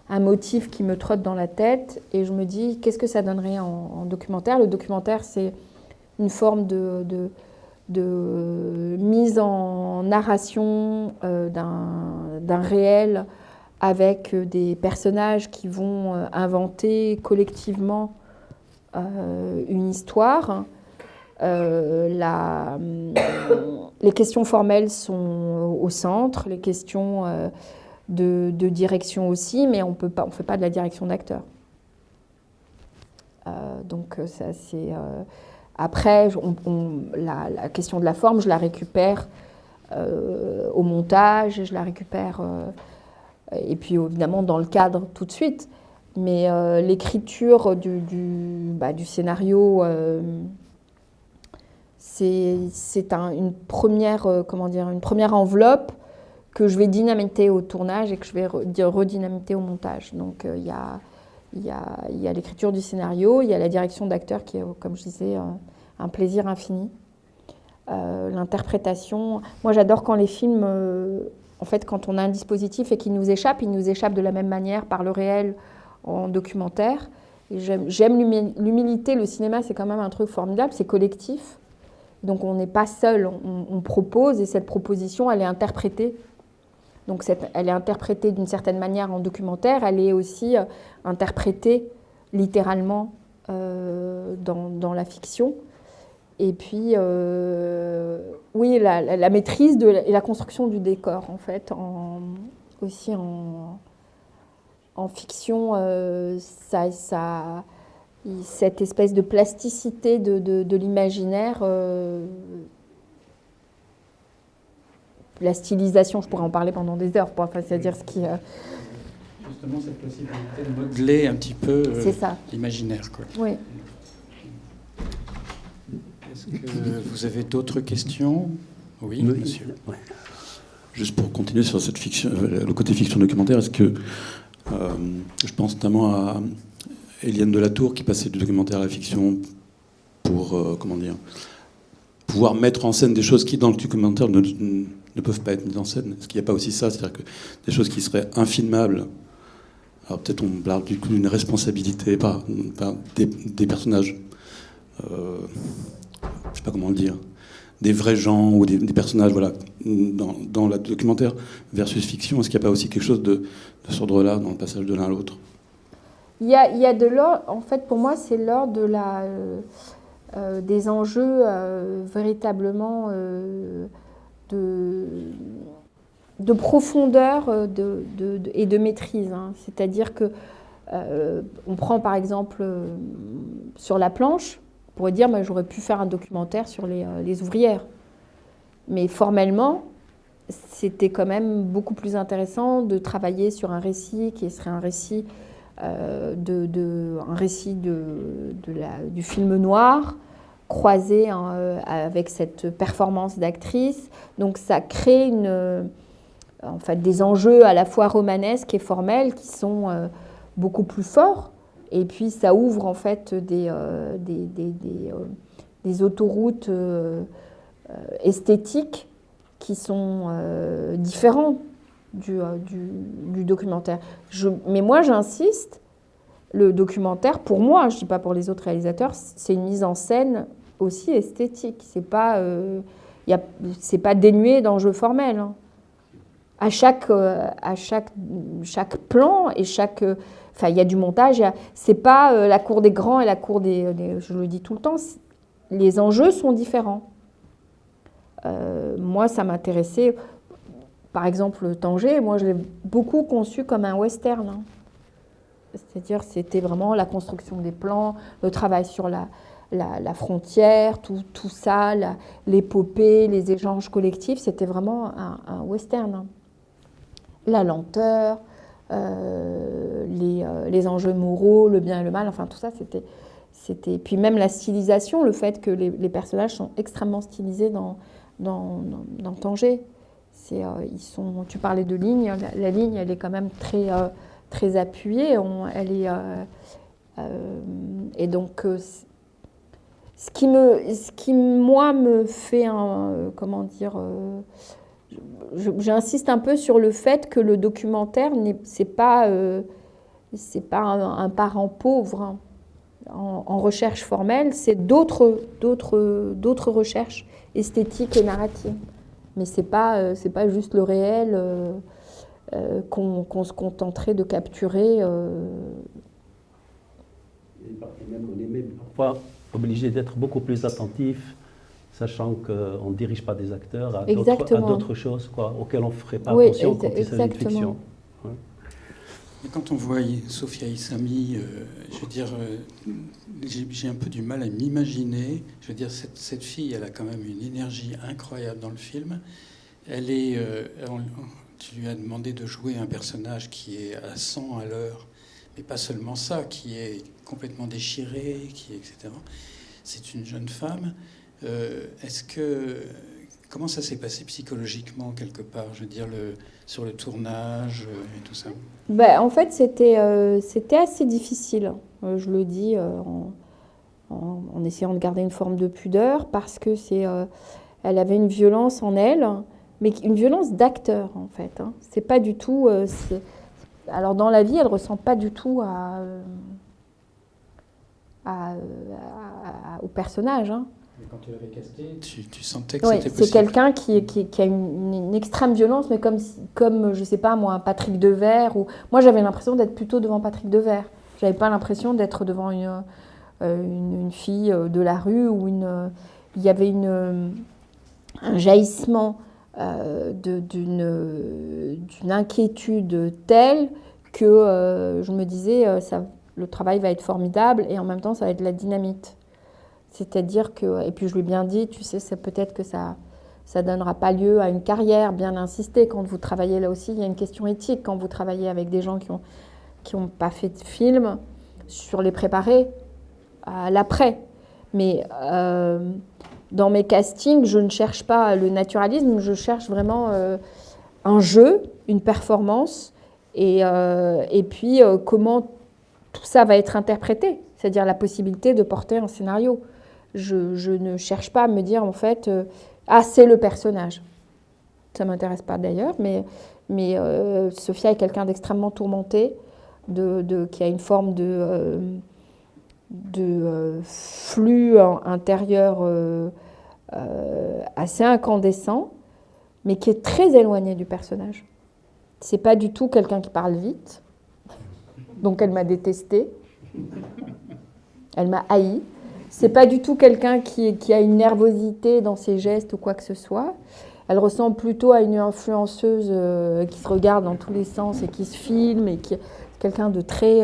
B: un motif qui me trotte dans la tête, et je me dis, qu'est-ce que ça donnerait en documentaire? Le documentaire, c'est une forme de mise en narration d'un réel, avec des personnages qui vont inventer collectivement une histoire. Les questions formelles sont au centre, les questions de direction aussi, mais on fait pas de la direction d'acteur. Donc ça, c'est... Après, la question de la forme, je la récupère au montage, je la récupère... et puis évidemment dans le cadre tout de suite. Mais l'écriture du scénario... c'est une première enveloppe que je vais dynamiter au tournage et que je vais redynamiter au montage. Donc il y a l'écriture du scénario, il y a la direction d'acteur qui est, comme je disais, un plaisir infini. L'interprétation, moi j'adore quand les films, en fait quand on a un dispositif et qu'il nous échappe, il nous échappe de la même manière par le réel en documentaire. Et j'aime l'humilité, le cinéma c'est quand même un truc formidable, c'est collectif. Donc on n'est pas seul, on propose, et cette proposition, elle est interprétée. Donc elle est interprétée d'une certaine manière en documentaire, elle est aussi interprétée littéralement dans la fiction. Et puis, oui, la maîtrise et la construction du décor, en fait, aussi en fiction, cette espèce de plasticité de l'imaginaire, la stylisation, je pourrais en parler pendant des heures, c'est-à-dire ce qui...
C: Justement, cette possibilité de modeler un petit peu l'imaginaire, quoi.
B: Oui.
C: Est-ce que vous avez d'autres questions? Oui, monsieur.
A: Ouais.
M: Juste pour continuer sur cette fiction, le côté fiction documentaire, est-ce que je pense notamment à Éliane Delatour qui passait du documentaire à la fiction pour pouvoir mettre en scène des choses qui dans le documentaire ne peuvent pas être mises en scène. Est-ce qu'il n'y a pas aussi ça, c'est-à-dire que des choses qui seraient infilmables? Alors peut-être on parle du coup d'une responsabilité par des personnages, je ne sais pas comment le dire, des vrais gens ou des personnages, voilà, dans le documentaire versus fiction. Est-ce qu'il n'y a pas aussi quelque chose de ce ordre-là dans le passage de l'un à l'autre?
B: Il y a de l'ordre, en fait, pour moi, c'est l'ordre de des enjeux véritablement de profondeur et de maîtrise. Hein. C'est-à-dire que on prend par exemple sur la planche, on pourrait dire j'aurais pu faire un documentaire sur les ouvrières. Mais formellement, c'était quand même beaucoup plus intéressant de travailler sur un récit qui serait un récit du film noir, croisé avec cette performance d'actrice. Donc ça crée des enjeux à la fois romanesques et formels qui sont beaucoup plus forts. Et puis ça ouvre en fait des autoroutes esthétiques qui sont différentes du documentaire. Mais moi j'insiste, le documentaire, pour moi, je ne dis pas pour les autres réalisateurs, c'est une mise en scène aussi esthétique. C'est pas dénué d'enjeux formels. Hein. À chaque plan et il y a du montage. C'est pas la cour des grands et la cour des je le dis tout le temps. Les enjeux sont différents. Moi, ça m'intéressait. Par exemple, Tanger, moi, je l'ai beaucoup conçu comme un western. Hein. C'est-à-dire, c'était vraiment la construction des plans, le travail sur la frontière, tout ça, l'épopée, les échanges collectifs. C'était vraiment un western. Hein. La lenteur, les enjeux moraux, le bien et le mal, enfin tout ça, c'était... Puis même la stylisation, le fait que les personnages sont extrêmement stylisés dans Tanger. Tu parlais de ligne, la ligne, elle est quand même très appuyée. Et donc, ce qui moi me fait j'insiste un peu sur le fait que le documentaire c'est pas un parent pauvre hein, en recherche formelle, c'est d'autres recherches esthétiques et narratives. Mais c'est pas juste le réel qu'on se contenterait de capturer.
A: Et on est même parfois obligé d'être beaucoup plus attentif, sachant qu'on ne dirige pas des acteurs à d'autres choses auxquelles on ne ferait pas attention quand il s'agit de fiction. Ouais.
C: Et quand on voit Sophia Issami, je veux dire, j'ai un peu du mal à m'imaginer. Je veux dire, cette fille, elle a quand même une énergie incroyable dans le film. Tu lui as demandé de jouer un personnage qui est à 100 à l'heure, mais pas seulement ça, qui est complètement déchiré, etc. C'est une jeune femme. Comment ça s'est passé psychologiquement quelque part, je veux dire, sur le tournage et tout ça?
B: En fait, c'était assez difficile. Je le dis en essayant de garder une forme de pudeur, parce que elle avait une violence en elle, mais une violence d'acteur en fait. Hein. C'est pas du tout. Alors dans la vie, elle ressent pas du tout au personnage. Hein.
C: Mais quand tu l'avais casté, tu sentais que c'était possible.
B: C'est quelqu'un qui a une extrême violence, mais comme je sais pas moi, Patrick Devers. Moi, j'avais l'impression d'être plutôt devant Patrick Devers. J'avais pas l'impression d'être devant une fille de la rue où il y avait un jaillissement d'une inquiétude telle que je me disais le travail va être formidable et en même temps ça va être de la dynamite. C'est-à-dire que, et puis je lui ai bien dit, tu sais, c'est peut-être que ça donnera pas lieu à une carrière, bien insister. Quand vous travaillez là aussi, il y a une question éthique. Quand vous travaillez avec des gens qui ont pas fait de film, sur les préparer à l'après. Mais Dans mes castings, je ne cherche pas le naturalisme, je cherche vraiment un jeu, une performance, et puis comment tout ça va être interprété, c'est-à-dire la possibilité de porter un scénario. Je ne cherche pas à me dire, en fait, ah, c'est le personnage. Ça ne m'intéresse pas d'ailleurs, mais Sophia est quelqu'un d'extrêmement tourmenté, qui a une forme de flux intérieur assez incandescent, mais qui est très éloigné du personnage. C'est pas du tout quelqu'un qui parle vite, donc elle m'a détestée, elle m'a haï. C'est pas du tout quelqu'un qui a une nervosité dans ses gestes ou quoi que ce soit. Elle ressemble plutôt à une influenceuse qui se regarde dans tous les sens et qui se filme, et qui est quelqu'un de très...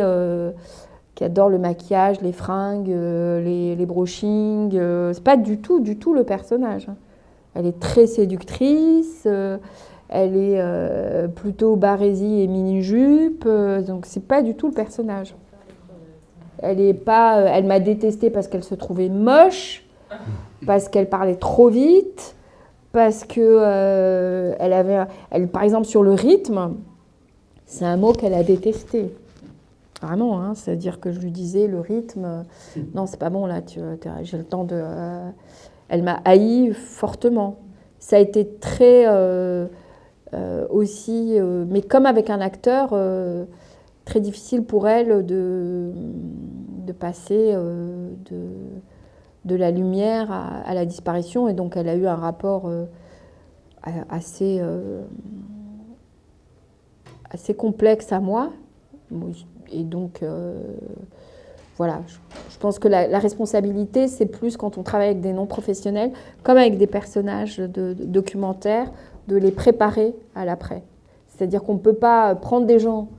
B: qui adore le maquillage, les fringues, les brushings. C'est pas du tout le personnage. Elle est très séductrice, elle est plutôt barésie et mini-jupe, donc c'est pas du tout le personnage. Elle m'a détestée parce qu'elle se trouvait moche, parce qu'elle parlait trop vite, parce que par exemple sur le rythme, c'est un mot qu'elle a détesté. Vraiment, hein, c'est-à-dire que je lui disais le rythme, non c'est pas bon là, j'ai le temps de... Elle m'a haï fortement. Ça a été très aussi, mais comme avec un acteur, très difficile pour elle de passer de la lumière à la disparition, et donc elle a eu un rapport assez complexe à moi. Et donc, voilà, je pense que la responsabilité, c'est plus quand on travaille avec des non-professionnels, comme avec des personnages de documentaires, de les préparer à l'après. C'est-à-dire qu'on ne peut pas prendre des gens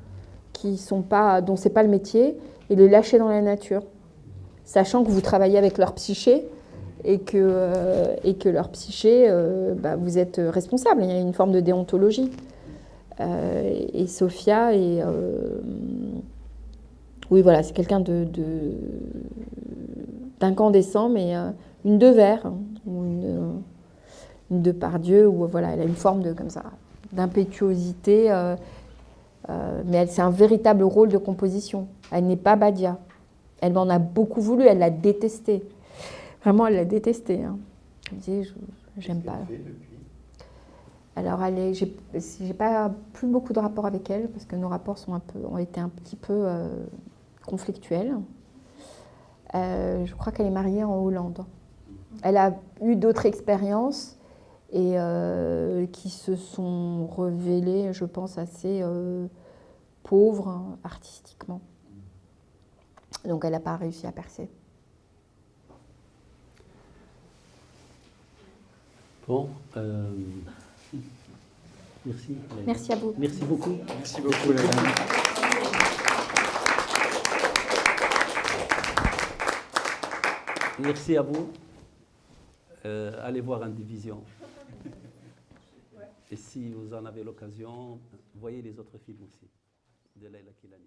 B: dont ce n'est pas le métier et les lâcher dans la nature, sachant que vous travaillez avec leur psyché et que leur psyché, vous êtes responsable. Il y a une forme de déontologie. Et Sophia est... oui, voilà, c'est quelqu'un d'incandescent, mais une Devers, hein, ou une Depardieu, où voilà, elle a une forme d'impétuosité, mais c'est un véritable rôle de composition. Elle n'est pas Badia. Elle m'en a beaucoup voulu, elle l'a détesté. Vraiment, elle l'a détesté. Hein. Elle me disait, j'aime pas. Alors, j'ai pas plus beaucoup de rapports avec elle, parce que nos rapports ont été un petit peu conflictuels. Je crois qu'elle est mariée en Hollande. Elle a eu d'autres expériences et qui se sont révélées, je pense, assez pauvres, hein, artistiquement. Donc, elle n'a pas réussi à percer.
A: Bon, merci.
B: Merci à vous.
A: Merci beaucoup.
C: Merci beaucoup, la dame.
A: Merci à vous. Allez voir Indivision. Et si vous en avez l'occasion, voyez les autres films aussi de Leïla Kilani.